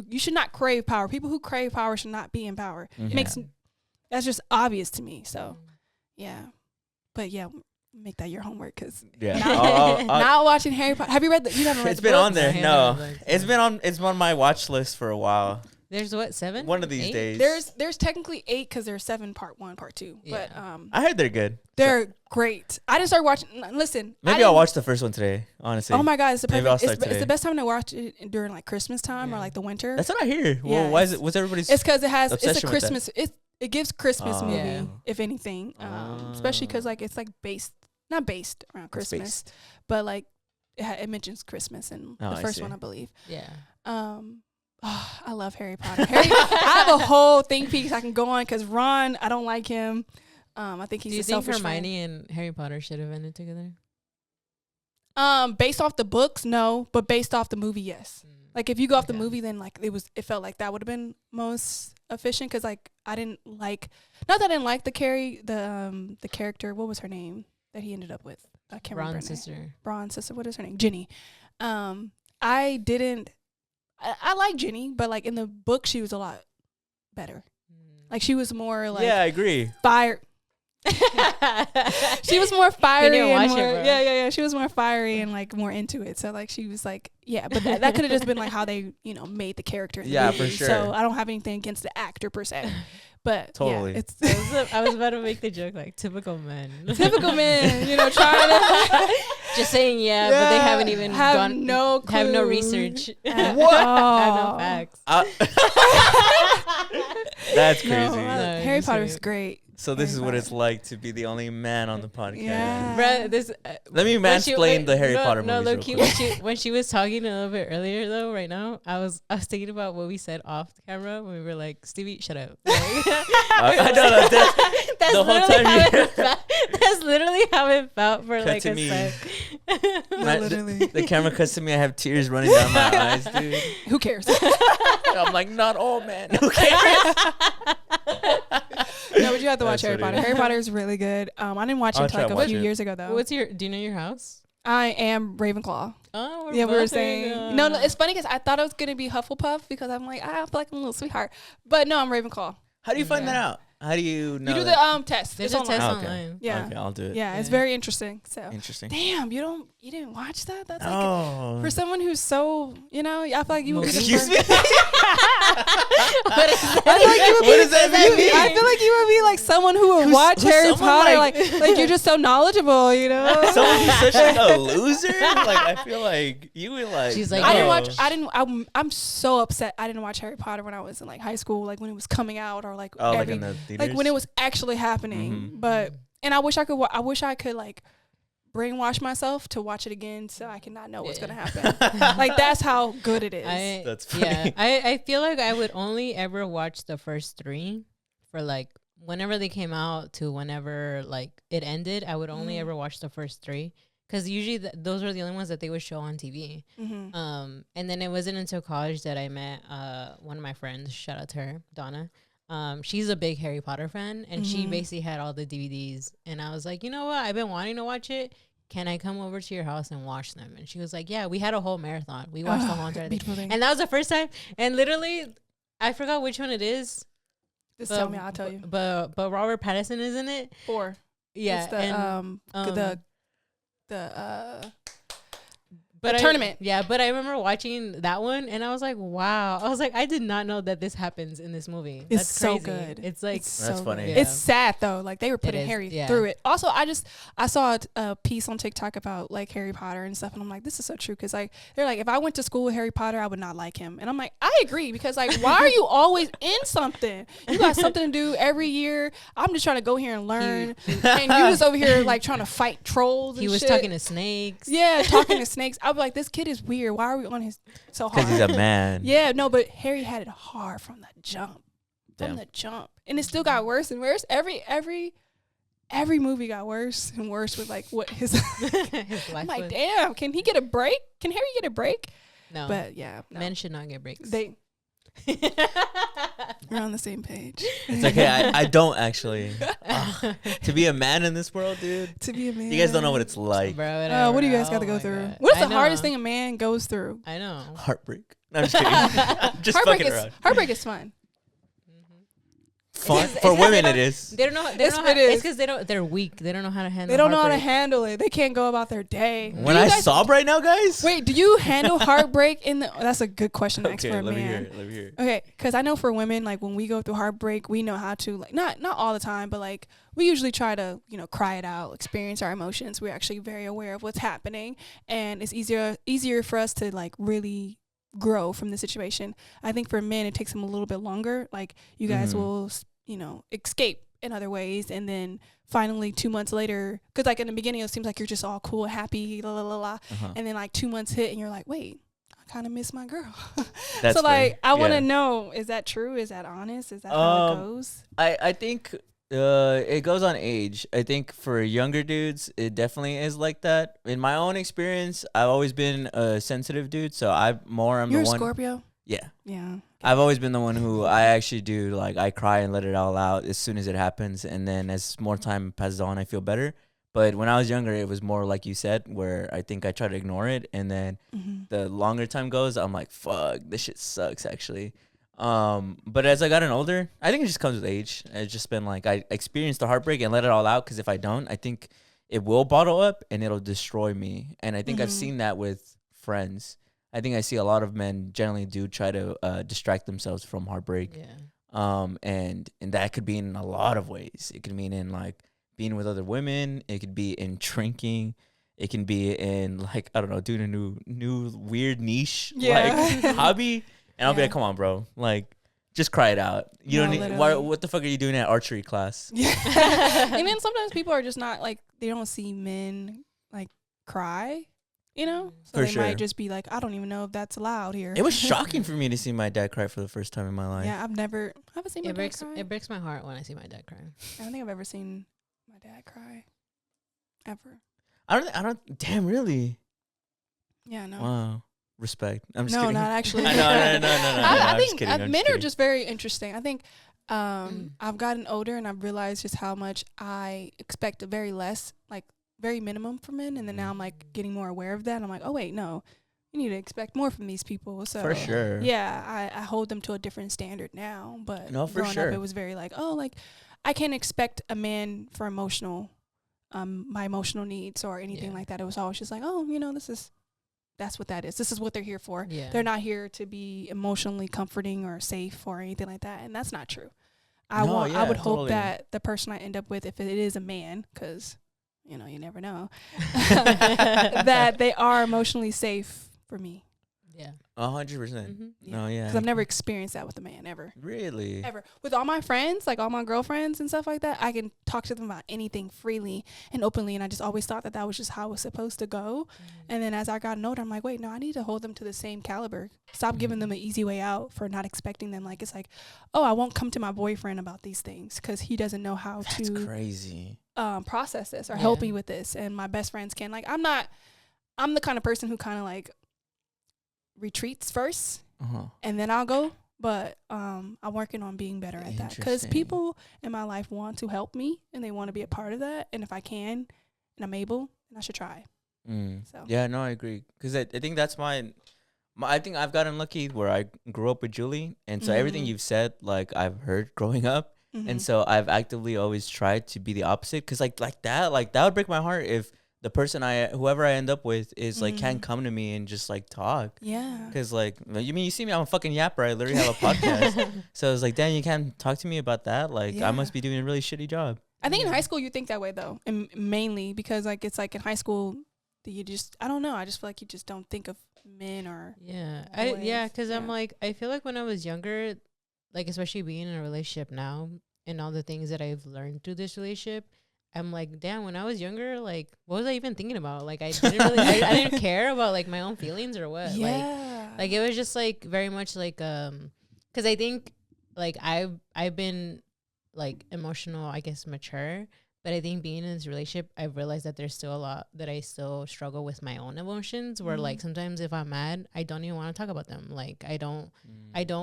you should not crave power. People who crave power should not be in power. That's just obvious to me. So, yeah. But yeah, make that your homework because not watching Harry Potter. Have you read you haven't read It's the been books? on there. No. It's on my watch list for a while. There's what, 7? One of these 8? days. There's technically 8 because there's 7 part 1, part 2. Yeah. But I heard they're good. they're great. I didn't start watching. Listen, Maybe I'll watch the first one today. Honestly. Oh my god, it's the Maybe I'll perfect. start It's today. the best time to watch it during like Christmas time or like the winter. That's what I hear. Yeah, Well, why is it? What's everybody's? It's because it's a obsession with that? Christmas. It gives Christmas movie, Yeah. if anything. Especially because like it's like not based around Christmas, but like it mentions Christmas in the first one, I believe. Yeah. I love Harry Potter. I have a whole think piece I can go on because Ron, I don't like him. I think he's Do you a think selfish Hermione and Harry Potter should have ended together? Based off the books, no, but based off the movie, yes. Like if you go off the movie, then like it felt like that would have been most efficient because like I didn't like, not that I didn't like the character. What was her name that he ended up with? I can't remember. Ron's sister. What is her name? Ginny. I didn't. I like Ginny, but like in the book, she was a lot better. Like she was more like I agree. Fire. She was more fiery. Yeah. She was more fiery and like more into it. So like she was like, but that could have just been like how they made the character. In the movie. For sure. So I don't have anything against the actor per se, but totally. it's I was about to make the joke like typical men. typical men, trying to just saying but they haven't even have no clue. Have no research. What? Have no facts. That's crazy. No, Harry Potter's great. So this is what it's like to be the only man on the podcast. Yeah. Bruh, Let me mansplain the Harry Potter movies. No, real quick. when she was talking a little bit earlier though, right now, I was thinking about what we said off the camera when we were like, Stevie, shut up. I don't know. That's the whole literally time how you- it felt. That's literally how it felt for Cut like to a me. sec. The camera cuts to me. I have tears running down my eyes, dude. Who cares? I'm like, not all men. Who cares? No, but you have to watch That's Harry funny. Potter. Harry Potter is really good. I didn't watch it I'll until try like to a watch few it. years ago though. Do you know your house? I am Ravenclaw. Oh, We were saying no. It's funny because I thought I was gonna be Hufflepuff because I'm like I feel like I'm a little sweetheart, but no, I'm Ravenclaw. How do you find that out? How do you know? You do that? the test. There's It's a test online. online. Yeah. Okay, I'll do it. Yeah, it's Yeah. very interesting. So Interesting. damn, you didn't watch that? That's like Oh. for someone who's so I feel like you would be the Excuse first- me. What is that? I feel like you would What be, does that mean? I feel like you would be like someone who would watch who's Harry someone Potter, like- like you're just so knowledgeable, Someone who's such like a loser. Like I feel like you would like. She's like, I didn't no. watch. I'm so upset. I didn't watch Harry Potter when I was in like high school, like when it was coming out, or like Oh, like every, in the theaters. like when it was actually happening. But and I wish I could. I wish I could like brainwash myself to watch it again, so I can not know what's gonna happen. Like that's how good it is. That's funny. Yeah, I feel like I would only ever watch the first 3 for like whenever they came out to whenever like it ended. I would only ever watch the first 3 because usually those were the only ones that they would show on TV. And then it wasn't until college that I met one of my friends. Shout out to her, Donna. She's a big Harry Potter fan, and she basically had all the DVDs. And I was like, you know what? I've been wanting to watch it. Can I come over to your house and watch them? And she was like, yeah, we had a whole marathon. We watched the whole entire thing. And that was the first time. And literally, I forgot which one it is. Just tell me, I'll tell you. But Robert Pattinson is in it. 4. Yeah. It's the but tournament. Yeah, but I remember watching that one and I was like, wow. I was like, I did not know that this happens in this movie. It's That's so crazy. good. It's like It's That's so funny. good. Yeah. It's sad though. Like they were putting is, Harry yeah. through it. Also, I saw a piece on TikTok about like Harry Potter and stuff, and I'm like, this is so true because like they're like, if I went to school with Harry Potter, I would not like him, and I'm like, I agree because like, why are you always in something? You got something to do every year. I'm just trying to go here and learn, and you was over here like trying to fight trolls. And he was shit. talking to snakes. Yeah, talking to snakes. I was like, this kid is weird. Why are we on his so hard? Because he's a man. Yeah, no, but Harry had it hard from the jump. Damn. From the jump. And it still got worse and worse. Every movie got worse and worse with like what his His I'm life like, was- damn, can he get a break? Can Harry get a break? No, But yeah. No. men should not get breaks. They We're on the same page. It's okay. I don't actually. To be a man in this world, dude. To be a man. You guys don't know what it's like. Bro, What do you guys got to go through? What is the hardest thing a man goes through? I know. Heartbreak. No, I'm just kidding. I'm just Heartbreak fucking is around. heartbreak is fun. Fun. It's For 'cause women, they it is. They don't know. They It's- don't know it how, is. It's because they're weak. They don't know how to handle. They don't know how to heartbreak. handle it. They can't go about their day. When Do you I guys- sob right now, guys. Wait, do you handle heartbreak in the? That's a good question to ask Okay, for a let me hear man. it. Let me hear it. Okay, because I know for women, like when we go through heartbreak, we know how to like not all the time, but like we usually try to cry it out, experience our emotions. We're actually very aware of what's happening, and it's easier for us to like really grow from the situation. I think for men, it takes them a little bit longer. Like you guys will escape in other ways, and then finally 2 months later, because like in the beginning it seems like you're just all cool, happy, la la la la, and then like 2 months hit, and you're like, wait. Kind of miss my girl. That's so like fair. I want to Yeah. know, is that true? Is that honest? Is that how it goes? I think it goes on age. I think for younger dudes, it definitely is like that. In my own experience, I've always been a sensitive dude, so I'm You're a the one. Scorpio? Yeah. Yeah. I've always been the one who I actually do like I cry and let it all out as soon as it happens, and then as more time passes on, I feel better. But when I was younger, it was more like you said, where I think I try to ignore it, and then the longer time goes, I'm like, fuck, this shit sucks actually. But as I gotten older, I think it just comes with age. It's just been like I experienced the heartbreak and let it all out, because if I don't, I think it will bottle up and it'll destroy me. And I think I've seen that with friends. I think I see a lot of men generally do try to distract themselves from heartbreak. Yeah. And that could be in a lot of ways. It could mean in like being with other women. It could be in drinking. It can be in like, I don't know, doing a new weird niche like hobby. And I'll be like, come on, bro. Like, just cry it out. You don't need, what the fuck are you doing at archery class? Yeah. And then sometimes people are just not like, they don't see men like cry, So For they sure. might just be like, I don't even know if that's allowed here. It was shocking for me to see my dad cry for the first time in my life. Yeah, I haven't seen my dad cry. It breaks my heart when I see my dad cry. I don't think I've ever seen my dad cry. Ever. I don't, damn, really? Yeah, no. Wow. Respect. I'm just No, kidding. not actually. No. I I'm just think kidding, I'm men just are kidding. just very interesting. I think I've gotten older and I've realized just how much I expect very minimum from men. And then now I'm like getting more aware of that. And I'm like, oh, wait, no, you need to expect more from these people. So For sure. yeah, I hold them to a different standard now. But No, for growing sure. up, it was very like, oh, like I can't expect a man for my emotional needs or anything like that. It was always just like, oh, that's what that is. This is what they're here for. Yeah. They're not here to be emotionally comforting or safe or anything like that. And that's not true. I would hope totally. that the person I end up with, if it is a man, because, you never know, that they are emotionally safe for me. Yeah. 100%. Yeah. No, yeah. Because I've never experienced that with a man, ever. Really? Ever. With all my friends, like all my girlfriends and stuff like that, I can talk to them about anything freely and openly. And I just always thought that was just how it was supposed to go. And then as I got older, I'm like, wait, no, I need to hold them to the same caliber. Stop giving them an easy way out for not expecting them. Like, it's like, oh, I won't come to my boyfriend about these things because he doesn't know how That's to crazy. process this or help me with this. And my best friends can. Like, I'm the kind of person who kind of like retreats first and then I'll go. But I'm working on being better at that because Interesting. people in my life want to help me and they want to be a part of that. And if I can and I'm able, then I should try. So Yeah, no, I agree. Because I think that's I think I've gotten lucky where I grew up with Julie. And so everything you've said, like I've heard growing up. And so I've actively always tried to be the opposite. Because like that would break my heart if the person whoever I end up with is like can't come to me and just like talk. Yeah. Because like you see me, I'm a fucking yapper. I literally have a podcast. So it's like, damn, you can't talk to me about that. Like I must be doing a really shitty job. I think in high school you think that way though, and mainly because like it's like in high school that you just I don't know. I just feel like you just don't think of men or because I'm like I feel like when I was younger, like especially being in a relationship now and all the things that I've learned through this relationship. I'm like, damn, when I was younger, like, what was I even thinking about? Like, I didn't really, I didn't care about, like, my own feelings or what. Yeah. Like, it was just, like, very much, like, because I think, like, I've been, like, emotional, I guess, mature. But I think being in this relationship, I've realized that there's still a lot that I still struggle with my own emotions, where like sometimes if I'm mad, I don't even want to talk about them. Like I don't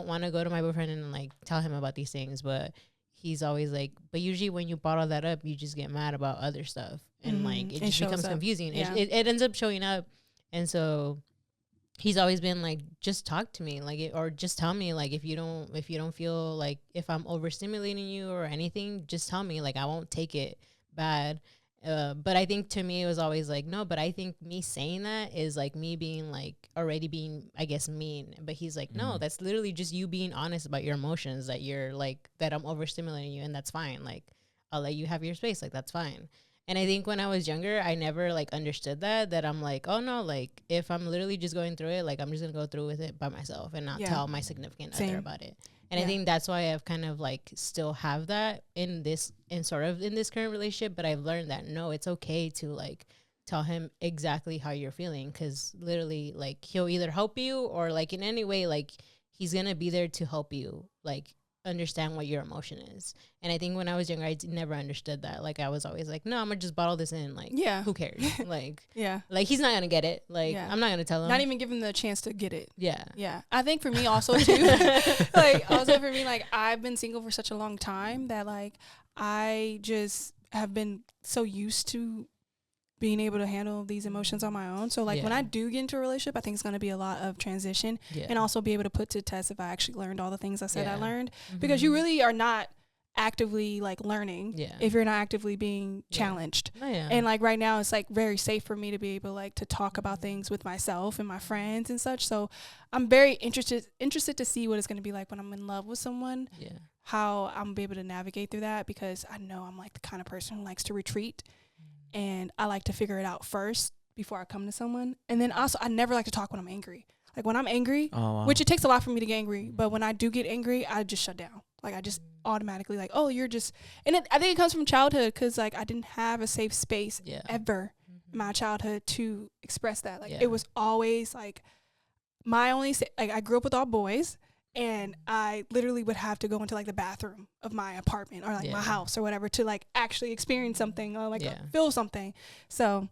want to go to my boyfriend and like tell him about these things, but he's always like, but usually when you bottle that up, you just get mad about other stuff, and like it just becomes confusing. Yeah. It ends up showing up. And so he's always been like, just talk to me, like, or just tell me, like, if you don't feel like, if I'm overstimulating you or anything, just tell me, like, I won't take it bad. But I think to me it was always like, no, but I think me saying that is like me being like already being, I guess, mean. But he's like, no, that's literally just you being honest about your emotions, that you're like, that I'm overstimulating you, and that's fine. Like, I'll let you have your space, like, that's fine. And I think when I was younger, I never like understood that I'm like, oh no, like if I'm literally just going through it, like I'm just gonna go through with it by myself and not tell my significant other about it. And I think that's why I've kind of like still have that in this current relationship. But I've learned that no, it's okay to like tell him exactly how you're feeling, because literally like he'll either help you or like in any way, like he's gonna be there to help you like understand what your emotion is. And I think when I was younger, I never understood that. Like I was always like, no, I'm gonna just bottle this in, like, who cares? Like, like he's not gonna get it, like I'm not gonna tell him, not even give him the chance to get it. Yeah I think for me also too, like also for me, like I've been single for such a long time that like I just have been so used to being able to handle these emotions on my own. So like when I do get into a relationship, I think it's going to be a lot of transition and also be able to put to test if I actually learned all the things I said I learned, because you really are not actively like learning if you're not actively being challenged. And like right now it's like very safe for me to be able like to talk about things with myself and my friends and such. So I'm very interested to see what it's going to be like when I'm in love with someone, how I'm be able to navigate through that, because I know I'm like the kind of person who likes to retreat. And I like to figure it out first before I come to someone. And then also, I never like to talk when I'm angry. Like when I'm angry, which it takes a lot for me to get angry, but when I do get angry, I just shut down. Like I just automatically like, oh, you're just, and I think it comes from childhood, because like I didn't have a safe space ever in my childhood to express that. Like it was always like my only, like I grew up with all boys. And I literally would have to go into like the bathroom of my apartment or like my house or whatever to like actually experience something or like feel something. So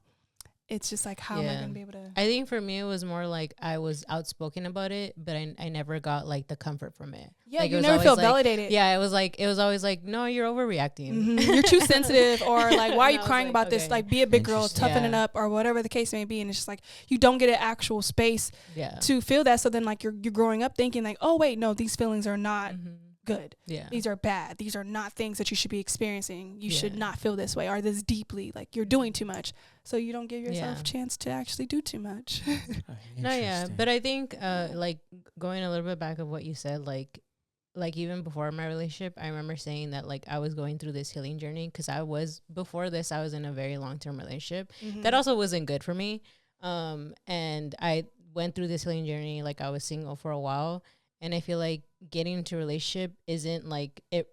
it's just like, how am I going to be able to? I think for me, it was more like I was outspoken about it, but I never got like the comfort from it. Yeah, like, you never feel like, validated. Yeah, it was always like, no, you're overreacting. You're too sensitive, or like, why are you crying about this? Like, be a big girl, toughen it up, or whatever the case may be. And it's just like, you don't get an actual space to feel that. So then like you're growing up thinking like, oh wait, no, these feelings are not good. These are bad. These are not things that you should be experiencing. You should not feel this way or this deeply. Like you're doing too much. So you don't give yourself a chance to actually do too much. But I think like going a little bit back of what you said, like even before my relationship, I remember saying that like I was going through this healing journey, because before this I was in a very long-term relationship that also wasn't good for me, and I went through this healing journey. Like I was single for a while, and I feel like getting into a relationship isn't like it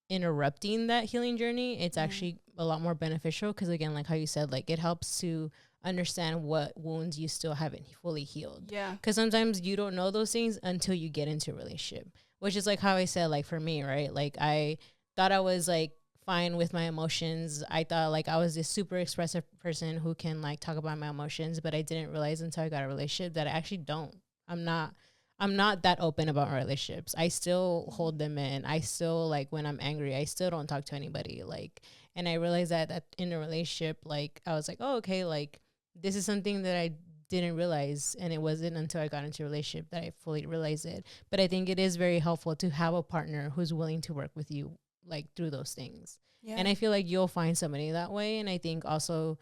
interrupting that healing journey. It's actually a lot more beneficial, because again, like how you said, like it helps to understand what wounds you still haven't fully healed. Because sometimes you don't know those things until you get into a relationship, which is like how I said, like for me, right? Like I thought I was like fine with my emotions. I thought like I was this super expressive person who can like talk about my emotions, but I didn't realize until I got a relationship that I actually don't. I'm not that open about my relationships. I still hold them in. I still, like, when I'm angry, I still don't talk to anybody. Like, and I realized that in a relationship, like, I was like, oh, okay, like, this is something that I didn't realize. And it wasn't until I got into a relationship that I fully realized it. But I think it is very helpful to have a partner who's willing to work with you, like, through those things. And I feel like you'll find somebody that way. And I think also,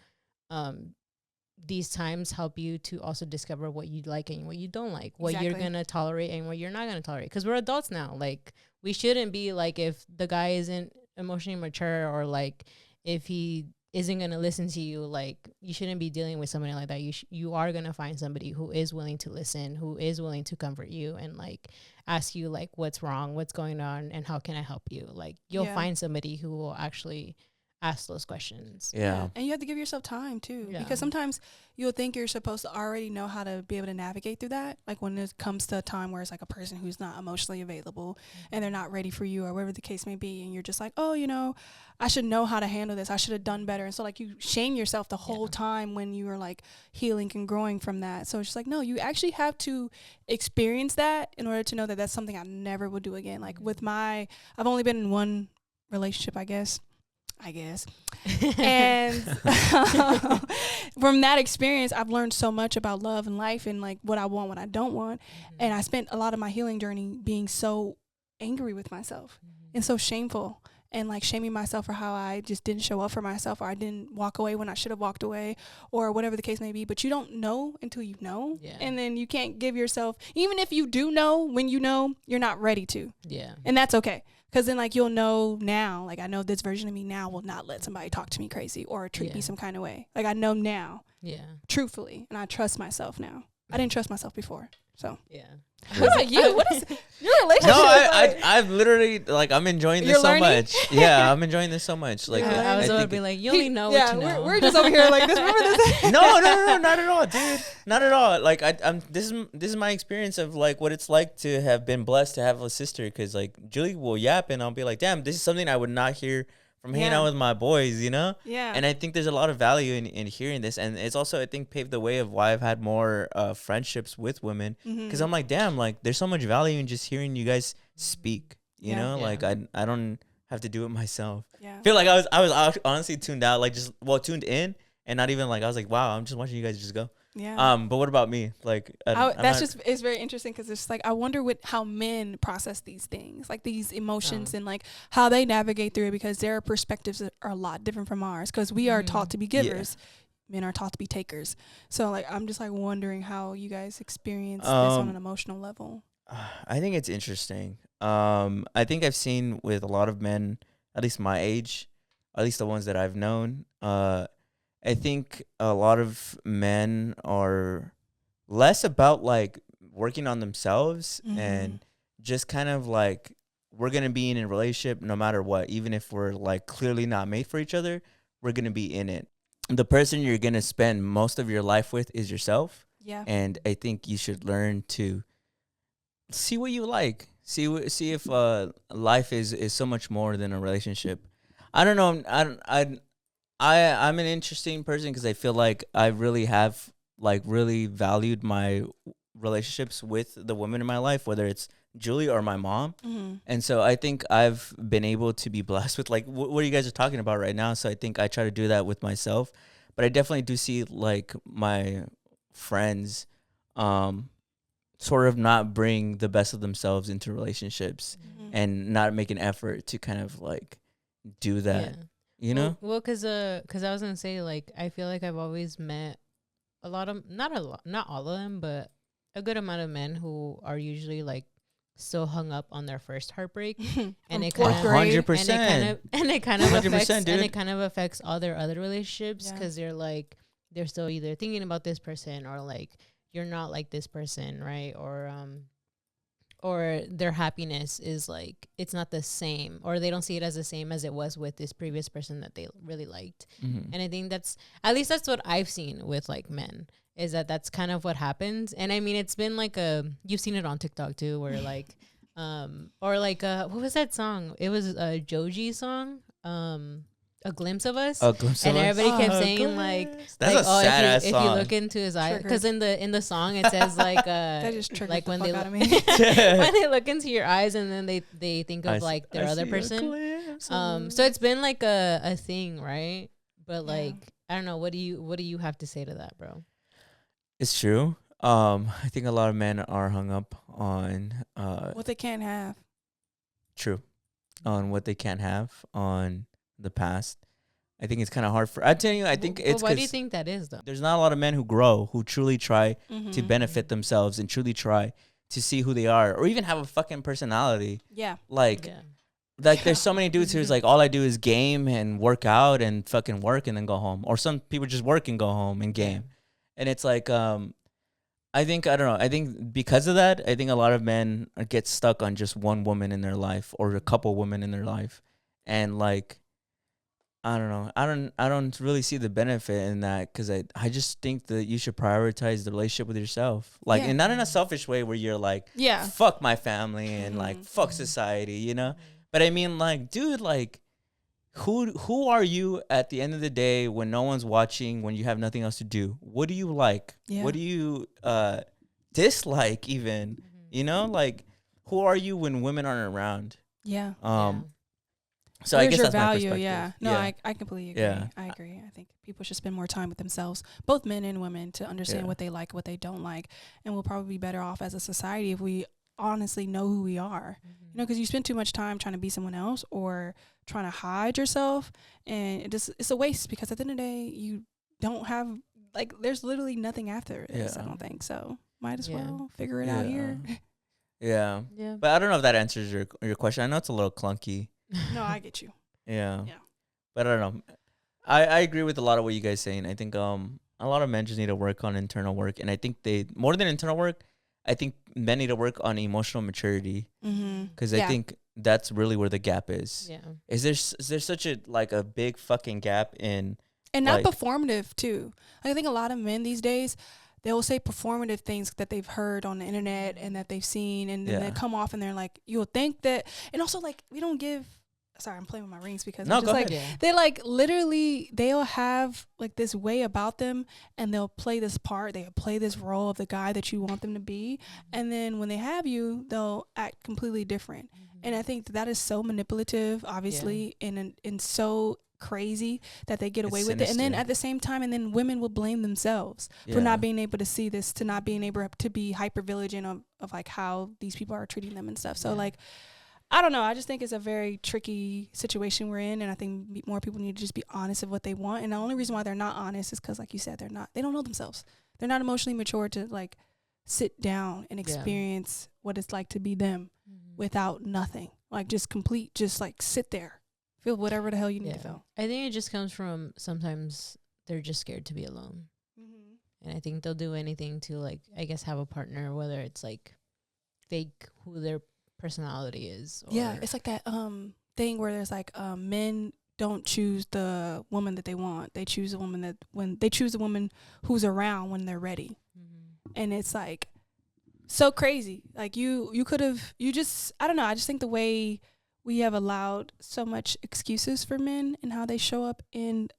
these times help you to also discover what you like and what you don't like, what you're going to tolerate and what you're not going to tolerate. Because we're adults now. Like, we shouldn't be like, if the guy isn't emotionally mature, or like if he isn't going to listen to you, like you shouldn't be dealing with somebody like that. You are going to find somebody who is willing to listen, who is willing to comfort you and like ask you like what's wrong, what's going on, and how can I help you. Like you'll find somebody who will actually ask those questions. Yeah. And you have to give yourself time too, Yeah. because sometimes you'll think you're supposed to already know how to be able to navigate through that. Like when it comes to a time where it's like a person who's not emotionally available and they're not ready for you or whatever the case may be. And you're just like, oh, you know, I should know how to handle this. I should have done better. And so like you shame yourself the whole time when you are like healing and growing from that. So it's just like, no, you actually have to experience that in order to know that that's something I never will do again. Like with I've only been in one relationship, I guess. And from that experience, I've learned so much about love and life and like what I want, what I don't want. And I spent a lot of my healing journey being so angry with myself and so shameful and like shaming myself for how I just didn't show up for myself, or I didn't walk away when I should have walked away, or whatever the case may be. But you don't know until you know. Yeah. And then you can't give yourself, even if you do know, when you know, you're not ready to. Yeah. And that's okay. Because then, like, you'll know now, like, I know this version of me now will not let somebody talk to me crazy or treat me some kind of way. Like, I know now, truthfully, and I trust myself now. I didn't trust myself before, so. Yeah. What about you? What is your relationship? No, I've literally, like, I'm enjoying this so much. Yeah, I'm enjoying this so much. Like, I was always be like, you only know what you know. We're just over here like this. Remember this? No, not at all, dude. Not at all. Like, I'm. This is my experience of like what it's like to have been blessed to have a sister. Because like Julie will yap, and I'll be like, damn, this is something I would not hear from hanging out with my boys, you know? Yeah. And I think there's a lot of value in hearing this, and it's also, I think, paved the way of why I've had more friendships with women. Because I'm like, damn, like there's so much value in just hearing you guys speak. You know, like I don't have to do it myself. Yeah. I feel like I was honestly tuned out, like tuned in, and not even like I was like, wow, I'm just watching you guys just go. Yeah. But what about me? Like, it's very interesting because it's like I wonder how men process these things, like these emotions, and like how they navigate through it, because their perspectives are a lot different from ours. Because we are taught to be givers, men are taught to be takers. So like I'm just like wondering how you guys experience this on an emotional level. I think it's interesting. I think I've seen with a lot of men, at least my age, at least the ones that I've known, I think a lot of men are less about like working on themselves and just kind of like, we're going to be in a relationship no matter what. Even if we're like clearly not made for each other, we're going to be in it. The person you're going to spend most of your life with is yourself. Yeah. And I think you should learn to see what you like. See if life is so much more than a relationship. I don't know. I'm an interesting person because I feel like I really have like really valued my relationships with the women in my life, whether it's Julie or my mom. And so I think I've been able to be blessed with like what you guys are talking about right now. So I think I try to do that with myself, but I definitely do see like my friends sort of not bring the best of themselves into relationships and not make an effort to kind of like do that. Yeah. You know? Well, cause I was gonna say, like, I feel like I've always met a lot of, not all of them, but a good amount of men who are usually like so hung up on their first heartbreak, and it kind of 100%, and it kind of affects all their other relationships, because they're still either thinking about this person, or like you're not like this person, right? Or their happiness is like, it's not the same, or they don't see it as the same as it was with this previous person that they really liked. And I think that's what I've seen with like men, is that's kind of what happens. And I mean, it's been like you've seen it on TikTok too, where like, or like, what was that song? It was a Joji song. A glimpse of us, and everybody kept saying like, that's a sad ass song. If you look into his eyes, because in the song it says like, that just like when they when they look into your eyes, and then they think of like their other person. So it's been like a thing, right? But like, I don't know. What do you have to say to that, bro? It's true. I think a lot of men are hung up on what they can't have. True, on what they can't have, on the past. I think it's kind of hard for. I tell you, I think it's. Why do you think that is, though? There's not a lot of men who grow, who truly try to benefit themselves and truly try to see who they are, or even have a fucking personality. Yeah. Like there's so many dudes who's like, all I do is game and work out and fucking work and then go home. Or some people just work and go home and game. And it's like, I don't know. I think because of that, I think a lot of men get stuck on just one woman in their life, or a couple women in their life, and like, I don't know. I don't really see the benefit in that because I just think that you should prioritize the relationship with yourself. Like, Yeah. and not in a selfish way where you're like, Yeah. fuck my family and like fuck society, you know? But I mean, like, dude, like, who are you at the end of the day when no one's watching, when you have nothing else to do? What do you like? Yeah. What do you dislike even? You know, like, who are you when women aren't around? Yeah. So Where's I guess your that's my value? perspective. Yeah. No, I completely agree. Yeah. I agree. I think people should spend more time with themselves, both men and women, to understand Yeah. what they like, what they don't like. And we'll probably be better off as a society if we honestly know who we are. You know, because you spend too much time trying to be someone else or trying to hide yourself. And it's a waste, because at the end of the day, you don't have, like, there's literally nothing after this, I don't think. So might as well figure it out here. Yeah. Yeah. But I don't know if that answers your question. I know it's a little clunky. No, I get you. Yeah. Yeah. But I don't know. I agree with a lot of what you guys saying. I think a lot of men just need to work on internal work, and I think they, more than internal work, I think men need to work on emotional maturity, because I think that's really where the gap is. Yeah. Is there such a big fucking gap in, and not like, performative too. I think a lot of men these days, they will say performative things that they've heard on the internet and that they've seen, and then they come off and they're like, you'll think that, and also, like, we don't give. Sorry, I'm playing with my rings because No, I'm just go like, ahead. they like literally, they'll have like this way about them, and they'll play this part, they'll play this role of the guy that you want them to be, and then when they have you, they'll act completely different. And I think that is so manipulative, obviously, and so crazy that they get away with it. And then at the same time, and then women will blame themselves for not being able to see this, to not being able to be hyper vigilant of like how these people are treating them and stuff. So like, I don't know. I just think it's a very tricky situation we're in, and I think more people need to just be honest of what they want. And the only reason why they're not honest is because, like you said, they don't know themselves. They're not emotionally mature to like sit down and experience what it's like to be them without nothing. Like just like sit there, feel whatever the hell you need to feel. I think it just comes from sometimes they're just scared to be alone, and I think they'll do anything to, like, I guess, have a partner, whether it's like fake who their personality is. Or It's like that thing where there's like men don't choose the woman that they want. They choose a woman who's around when they're ready. And it's like so crazy. Like you just, I don't know. I just think the way we have allowed so much excuses for men and how they show up in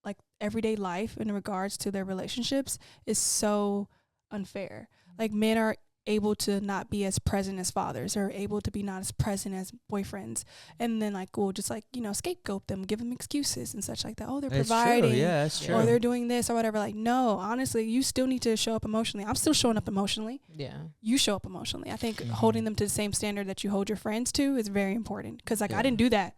like everyday life in regards to their relationships is so unfair. Like men are able to not be as present as fathers, or able to be not as present as boyfriends, and then like we'll just like, you know, scapegoat them, give them excuses and such like that. Oh, they're providing, that's true. or they're doing this or whatever. Like, no, honestly, you still need to show up emotionally. I'm still showing up emotionally. You show up emotionally. I think holding them to the same standard that you hold your friends to is very important, because like I didn't do that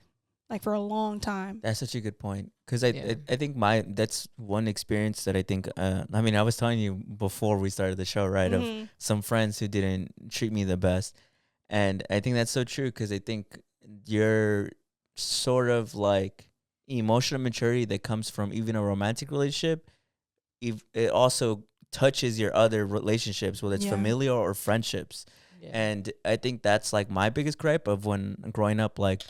like for a long time. That's such a good point, because I think that's one experience that I think I mean, I was telling you before we started the show, right, of some friends who didn't treat me the best, and I think that's so true, because I think your sort of like emotional maturity that comes from even a romantic relationship, it also touches your other relationships, whether it's familial or friendships. And I think that's like my biggest gripe of when growing up, like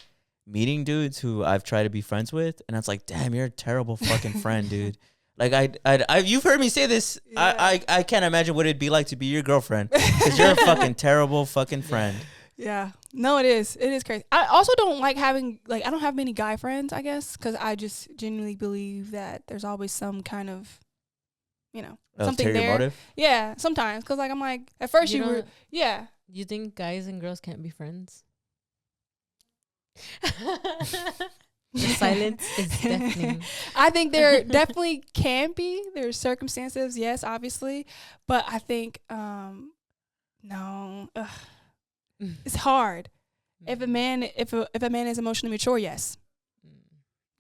meeting dudes who I've tried to be friends with, and it's like, damn, you're a terrible fucking friend, dude. Like I you've heard me say this. I can't imagine what it'd be like to be your girlfriend, because you're a fucking terrible fucking friend. Yeah, no, it is crazy. I also don't like having, like, I don't have many guy friends, I guess, because I just genuinely believe that there's always some kind of, you know, something there. Motive? Yeah, sometimes, because like I'm like, at first you were, You think guys and girls can't be friends? The silence is deafening. I think there definitely can be. There's circumstances, yes, obviously, but I think no, it's hard. If a man is emotionally mature, yes,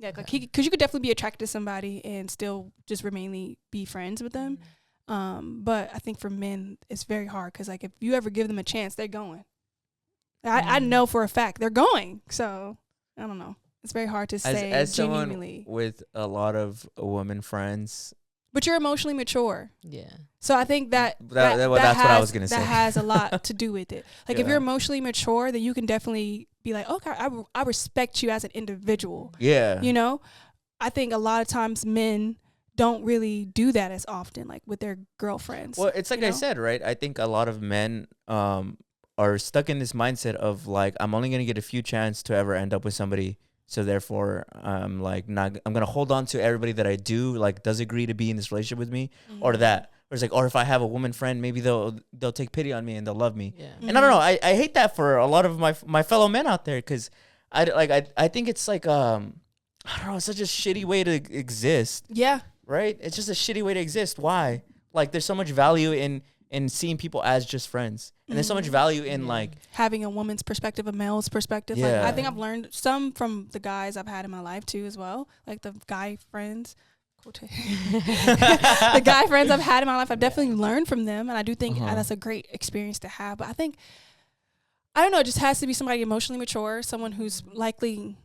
yeah, like because you could definitely be attracted to somebody and still just be friends with them. But I think for men, it's very hard, because like if you ever give them a chance, they're going. I know for a fact they're going. So I don't know. It's very hard to say as genuinely. someone with a lot of women friends. But you're emotionally mature. Yeah. So I think that's what I was gonna say. That has a lot to do with it. Like if you're emotionally mature, then you can definitely be like, okay, I respect you as an individual. Yeah. You know? I think a lot of times men don't really do that as often, like with their girlfriends. Well, it's like you I know? said, right? I think a lot of men are stuck in this mindset of like, I'm only gonna get a few chances to ever end up with somebody, so therefore I'm like not. I'm gonna hold on to everybody that I do like does agree to be in this relationship with me, or that. Or it's like, or if I have a woman friend, maybe they'll take pity on me and they'll love me. Yeah. And I don't know. I hate that for a lot of my fellow men out there, because I think it's like I don't know. It's such a shitty way to exist. Yeah. Right? It's just a shitty way to exist. Why? Like, there's so much value in seeing people as just friends, and there's so much value in like having a woman's perspective, a male's perspective. Yeah. Like, I think I've learned some from the guys I've had in my life too, as well. Like the guy friends, the guy friends I've had in my life, I've definitely learned from them, and I do think that's a great experience to have. But I think, I don't know, it just has to be somebody emotionally mature, someone who's likely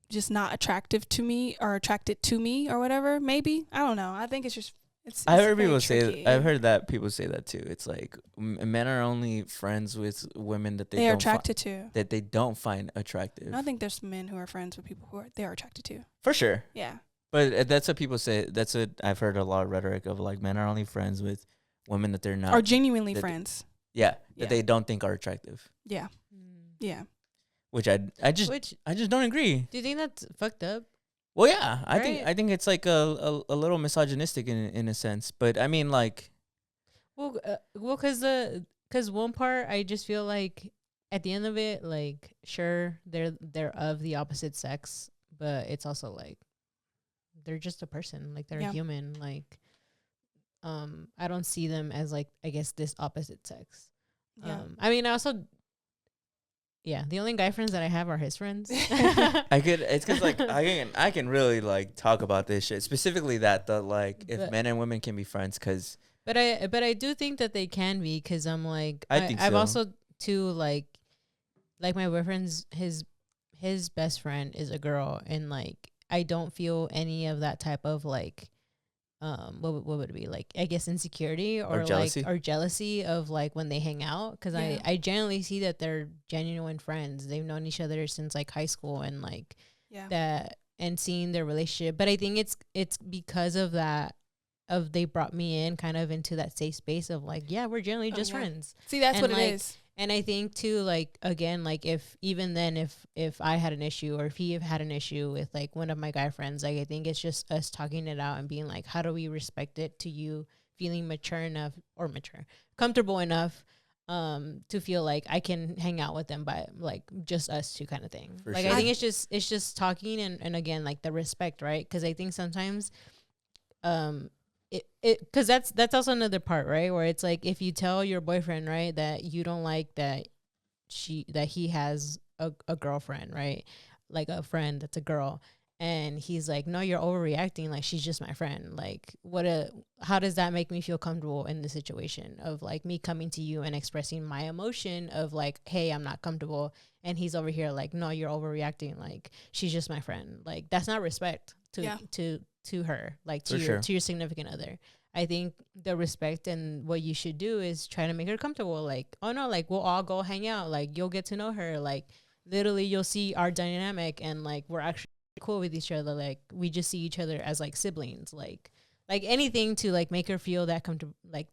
just not attractive to me or attracted to me or whatever. Maybe, I don't know. I think it's just it's I heard very people say tricky. I've heard that people say that too. It's like men are only friends with women that they are don't attracted to. that they don't find attractive. I think there's men who are friends with people who they are attracted to. For sure. Yeah. But that's what people say. That's what I've heard a lot of rhetoric of, like, men are only friends with women that they're not. Or genuinely that- friends. Yeah, Yeah. that they don't think are attractive. Yeah. Yeah. Which I just don't agree. Do you think that's fucked up? Well, yeah, I Right. think it's like a little misogynistic in a sense. But I mean, like, Well, cause one part I just feel like at the end of it, like, sure, they're of the opposite sex, but it's also like they're just a person, like they're Yeah. a human. Like, I don't see them as, like, I guess, this opposite sex. Yeah. I mean, I also, yeah, the only guy friends that I have are his friends. it's because like I can really like talk about this shit, specifically that the like if But- men and women can be friends, because But I do think that they can be, because I'm like, I think I've so. also too, like my boyfriend's his best friend is a girl, and like I don't feel any of that type of like what would it be, like, I guess, insecurity or jealousy? like, or jealousy of like when they hang out, because Yeah. I generally see that they're genuine friends. They've known each other since like high school, and like Yeah. that, and seeing their relationship. But I think it's because of that, of they brought me in kind of into that safe space of like, yeah, we're generally just yeah. friends. See, that's And, what like, it is. And I think too, like, again, like, if even then, if I had an issue, or if he had an issue with like one of my guy friends, like, I think it's just us talking it out and being like, how do we respect it, to you feeling comfortable enough to feel like I can hang out with them by like just us two, kind of thing. For Like, sure. I think it's just talking, and again, like, the respect, right? Because I think sometimes because that's also another part, right, where it's like, if you tell your boyfriend, right, that you don't like that he has a girlfriend, right, like a friend that's a girl, and he's like, no, you're overreacting, like, she's just my friend, like, how does that make me feel comfortable in the situation of like me coming to you and expressing my emotion of like, hey, I'm not comfortable, and he's over here like, no, you're overreacting, like, she's just my friend. Like, that's not respect to her, like, to your significant other. I think the respect and what you should do is try to make her comfortable. Like, oh no, like, we'll all go hang out. Like, you'll get to know her. Like, literally, you'll see our dynamic, and like, we're actually cool with each other. Like, we just see each other as like siblings. Like anything to like make her feel that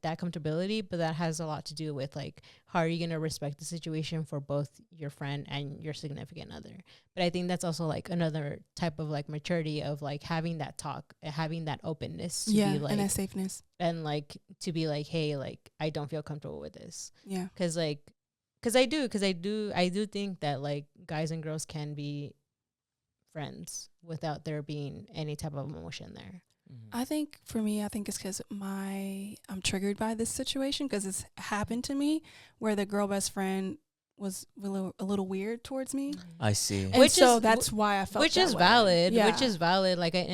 that comfortability. But that has a lot to do with like, how are you gonna respect the situation for both your friend and your significant other. But I think that's also like another type of like maturity of like having that talk, having that openness to be like, and that safeness. and like to be like, hey, like, I don't feel comfortable with this. Yeah. Because I do think that like guys and girls can be friends without there being any type of emotion there. I think for me, I think it's because I'm triggered by this situation, because it's happened to me where the girl best friend was a little weird towards me. I see. And Which so is- that's why I felt Which that is way. valid. Yeah. Which is valid. Like, I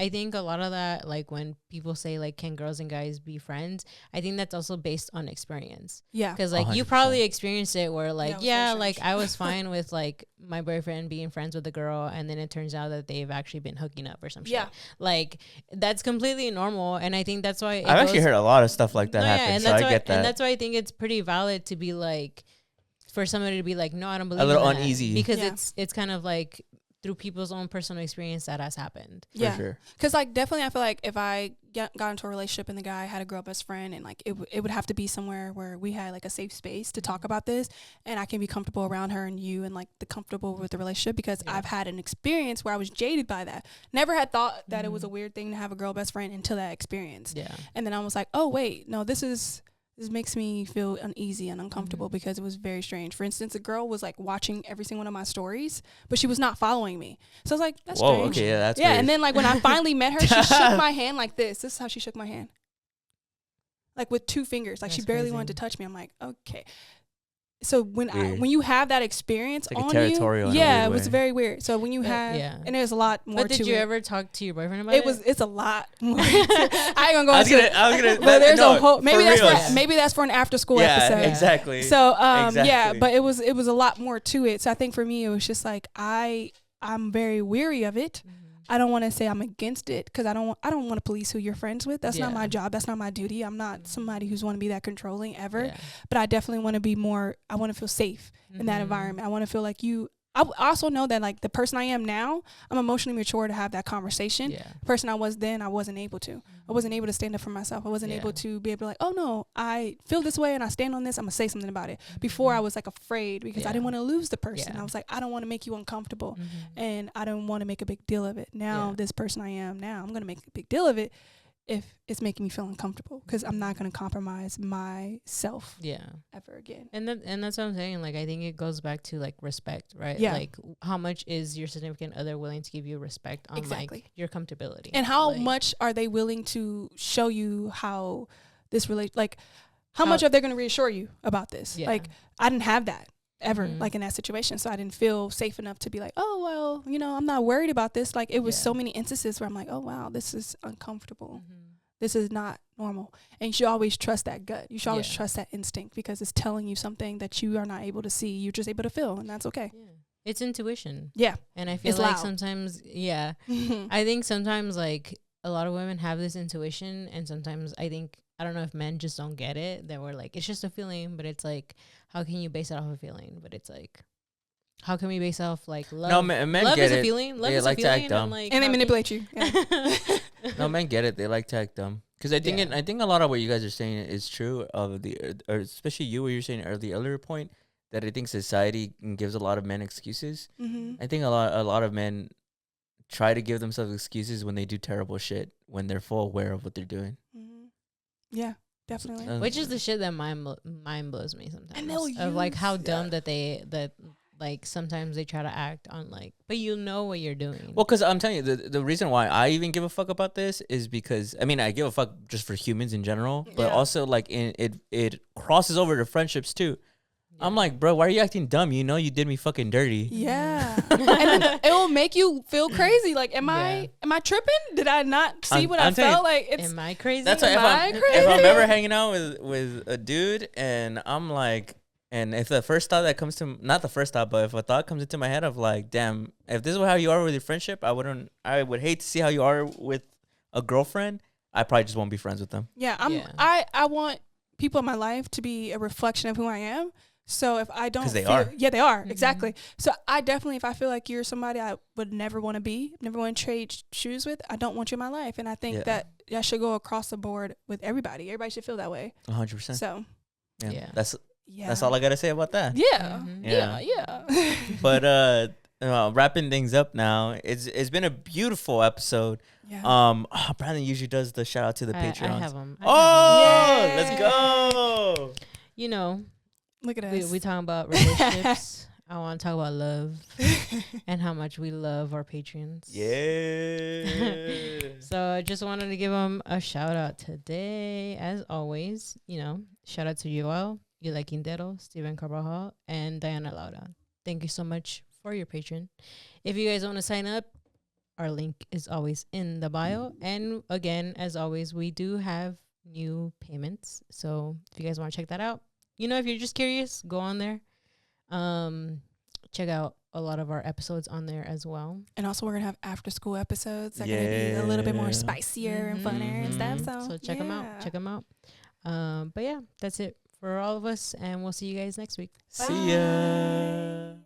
think a lot of that, like, when people say like, can girls and guys be friends, I think that's also based on experience. Yeah. Because like, you 100%. probably experienced it where like, Yeah, it was very like, strange. I was fine with like my boyfriend being friends with a girl, and then it turns out that they've actually been hooking up or some shit. Yeah. Like, that's completely normal, and I think that's why it I've actually goes- heard a lot of stuff like that No, happen, and so that's I why, get that. and that's why I think it's pretty valid to be like, for somebody to be like, no, I don't believe little in that. uneasy. because Yeah. it's kind of like through people's own personal experience that has happened. Yeah. For sure. Because, like, definitely I feel like if I got into a relationship and the guy had a girl best friend, and, like, it would have to be somewhere where we had, like, a safe space to talk about this, and I can be comfortable around her and you and, like, the comfortable with the relationship, because I've had an experience where I was jaded by that. Never had thought that it was a weird thing to have a girl best friend until that experience. Yeah. And then I was like, oh, wait, no, this makes me feel uneasy and uncomfortable because it was very strange. For instance, a girl was, like, watching every single one of my stories, but she was not following me. So I was like, that's Whoa, strange. okay, yeah, that's yeah. weird. And then, like, when I finally met her, she shook my hand like this. This is how she shook my hand. Like, with 2 fingers. Like, That's she barely crazy. wanted to touch me. I'm like, okay. So when Weird. when you have that experience It's like a on territorial in you, a yeah, weird it was way. very weird. So when you have, and there's a lot more But to did you it. ever talk to your boyfriend about it? It's a lot more. I ain't gonna go I was into it. gonna. But there's no, a whole for real. maybe that's for an after school Yeah, episode. exactly. So yeah, Exactly. but it was a lot more to it. So I think for me it was just like I'm very weary of it. I don't want to say I'm against it because I don't want to police who you're friends with. That's not my job. That's not my duty. I'm not somebody who's want to be that controlling ever. Yeah. But I definitely want to be more. I want to feel safe in that environment. I want to feel like you. I also know that, like, the person I am now, I'm emotionally mature to have that conversation. Yeah. The person I was then, I wasn't able to. I wasn't able to stand up for myself. I wasn't able to be able to, like, oh no, I feel this way and I stand on this. I'm gonna say something about it. Before I was, like, afraid because I didn't want to lose the person. I was like, I don't want to make you uncomfortable, and I don't want to make a big deal of it. Now this person I am now, I'm gonna make a big deal of it if it's making me feel uncomfortable, because I'm not gonna compromise myself ever again. And that's what I'm saying. Like, I think it goes back to, like, respect, right? Yeah. Like, how much is your significant other willing to give you respect on like your comfortability, and how like, much are they willing to show you how this how much are they going to reassure you about this? Like, I didn't have that ever, like, in that situation, so I didn't feel safe enough to be like, oh well, I'm not worried about this. Like, it was so many instances where I'm like, oh wow, this is uncomfortable. This is not normal. And you should always trust that gut. You should always trust that instinct, because it's telling you something that you are not able to see. You're just able to feel, and that's okay. It's intuition. Yeah. And I feel It's like loud. sometimes, I think sometimes, like, a lot of women have this intuition, and sometimes I don't know if men just don't get it, that we're like, it's just a feeling, but it's like, how can you base it off a feeling? But it's like, how can we base it off, like, love? No, men love get is it. a feeling. Love They is like a to act feeling. dumb. Like, And they how can- manipulate you. Yeah. No, men get it. They like to act dumb. Because I think I think a lot of what you guys are saying is true of or especially you, what you're saying earlier point, that I think society gives a lot of men excuses. I think a lot of men try to give themselves excuses when they do terrible shit, when they're full aware of what they're doing. Yeah, definitely. Which is the shit that mind blows me sometimes. And they'll of like how use- dumb that like sometimes they try to act on, like, but you know what you're doing. Well, because I'm telling you, the reason why I even give a fuck about this is because, I mean, I give a fuck just for humans in general, but also, like, it crosses over to friendships too. I'm like, bro, why are you acting dumb? You know you did me fucking dirty. Yeah. And then it will make you feel crazy. Like, am I tripping? Did I not see what I'm I telling felt? you, Like, it's Am I crazy? That's why Am I if crazy? I'm ever hanging out with a dude and I'm like, and if the first thought that comes to, not the first thought, but if a thought comes into my head of like, damn, if this is how you are with your friendship, I would hate to see how you are with a girlfriend. I probably just won't be friends with them. Yeah, I want people in my life to be a reflection of who I am. So if I don't, 'Cause they are. Yeah, they are exactly. So I definitely, if I feel like you're somebody I would never want to be, never want to trade shoes with, I don't want you in my life. And I think that should go across the board with everybody. Everybody should feel that way. 100%. So Yeah. That's all I gotta say about that. yeah, Yeah. yeah. But wrapping things up now, it's been a beautiful episode. Yeah. Brandon usually does the shout out to the Patreons. I have them. Oh, let's Yay. go. You know, Look at us. we talking about relationships. I want to talk about love and how much we love our patrons. Yeah. So I just wanted to give them a shout out today. As always, shout out to Joel, Yula Quintero, Steven Carvajal, and Diana Laura. Thank you so much for your patron. If you guys want to sign up, our link is always in the bio. And again, as always, we do have new payments. So if you guys want to check that out, if you're just curious, go on there. Check out a lot of our episodes on there as well. And also, we're gonna have after school episodes that are gonna be a little bit more Yeah. spicier and funner and stuff. So check them out. Check them out. But yeah, that's it for all of us, and we'll see you guys next week. See ya.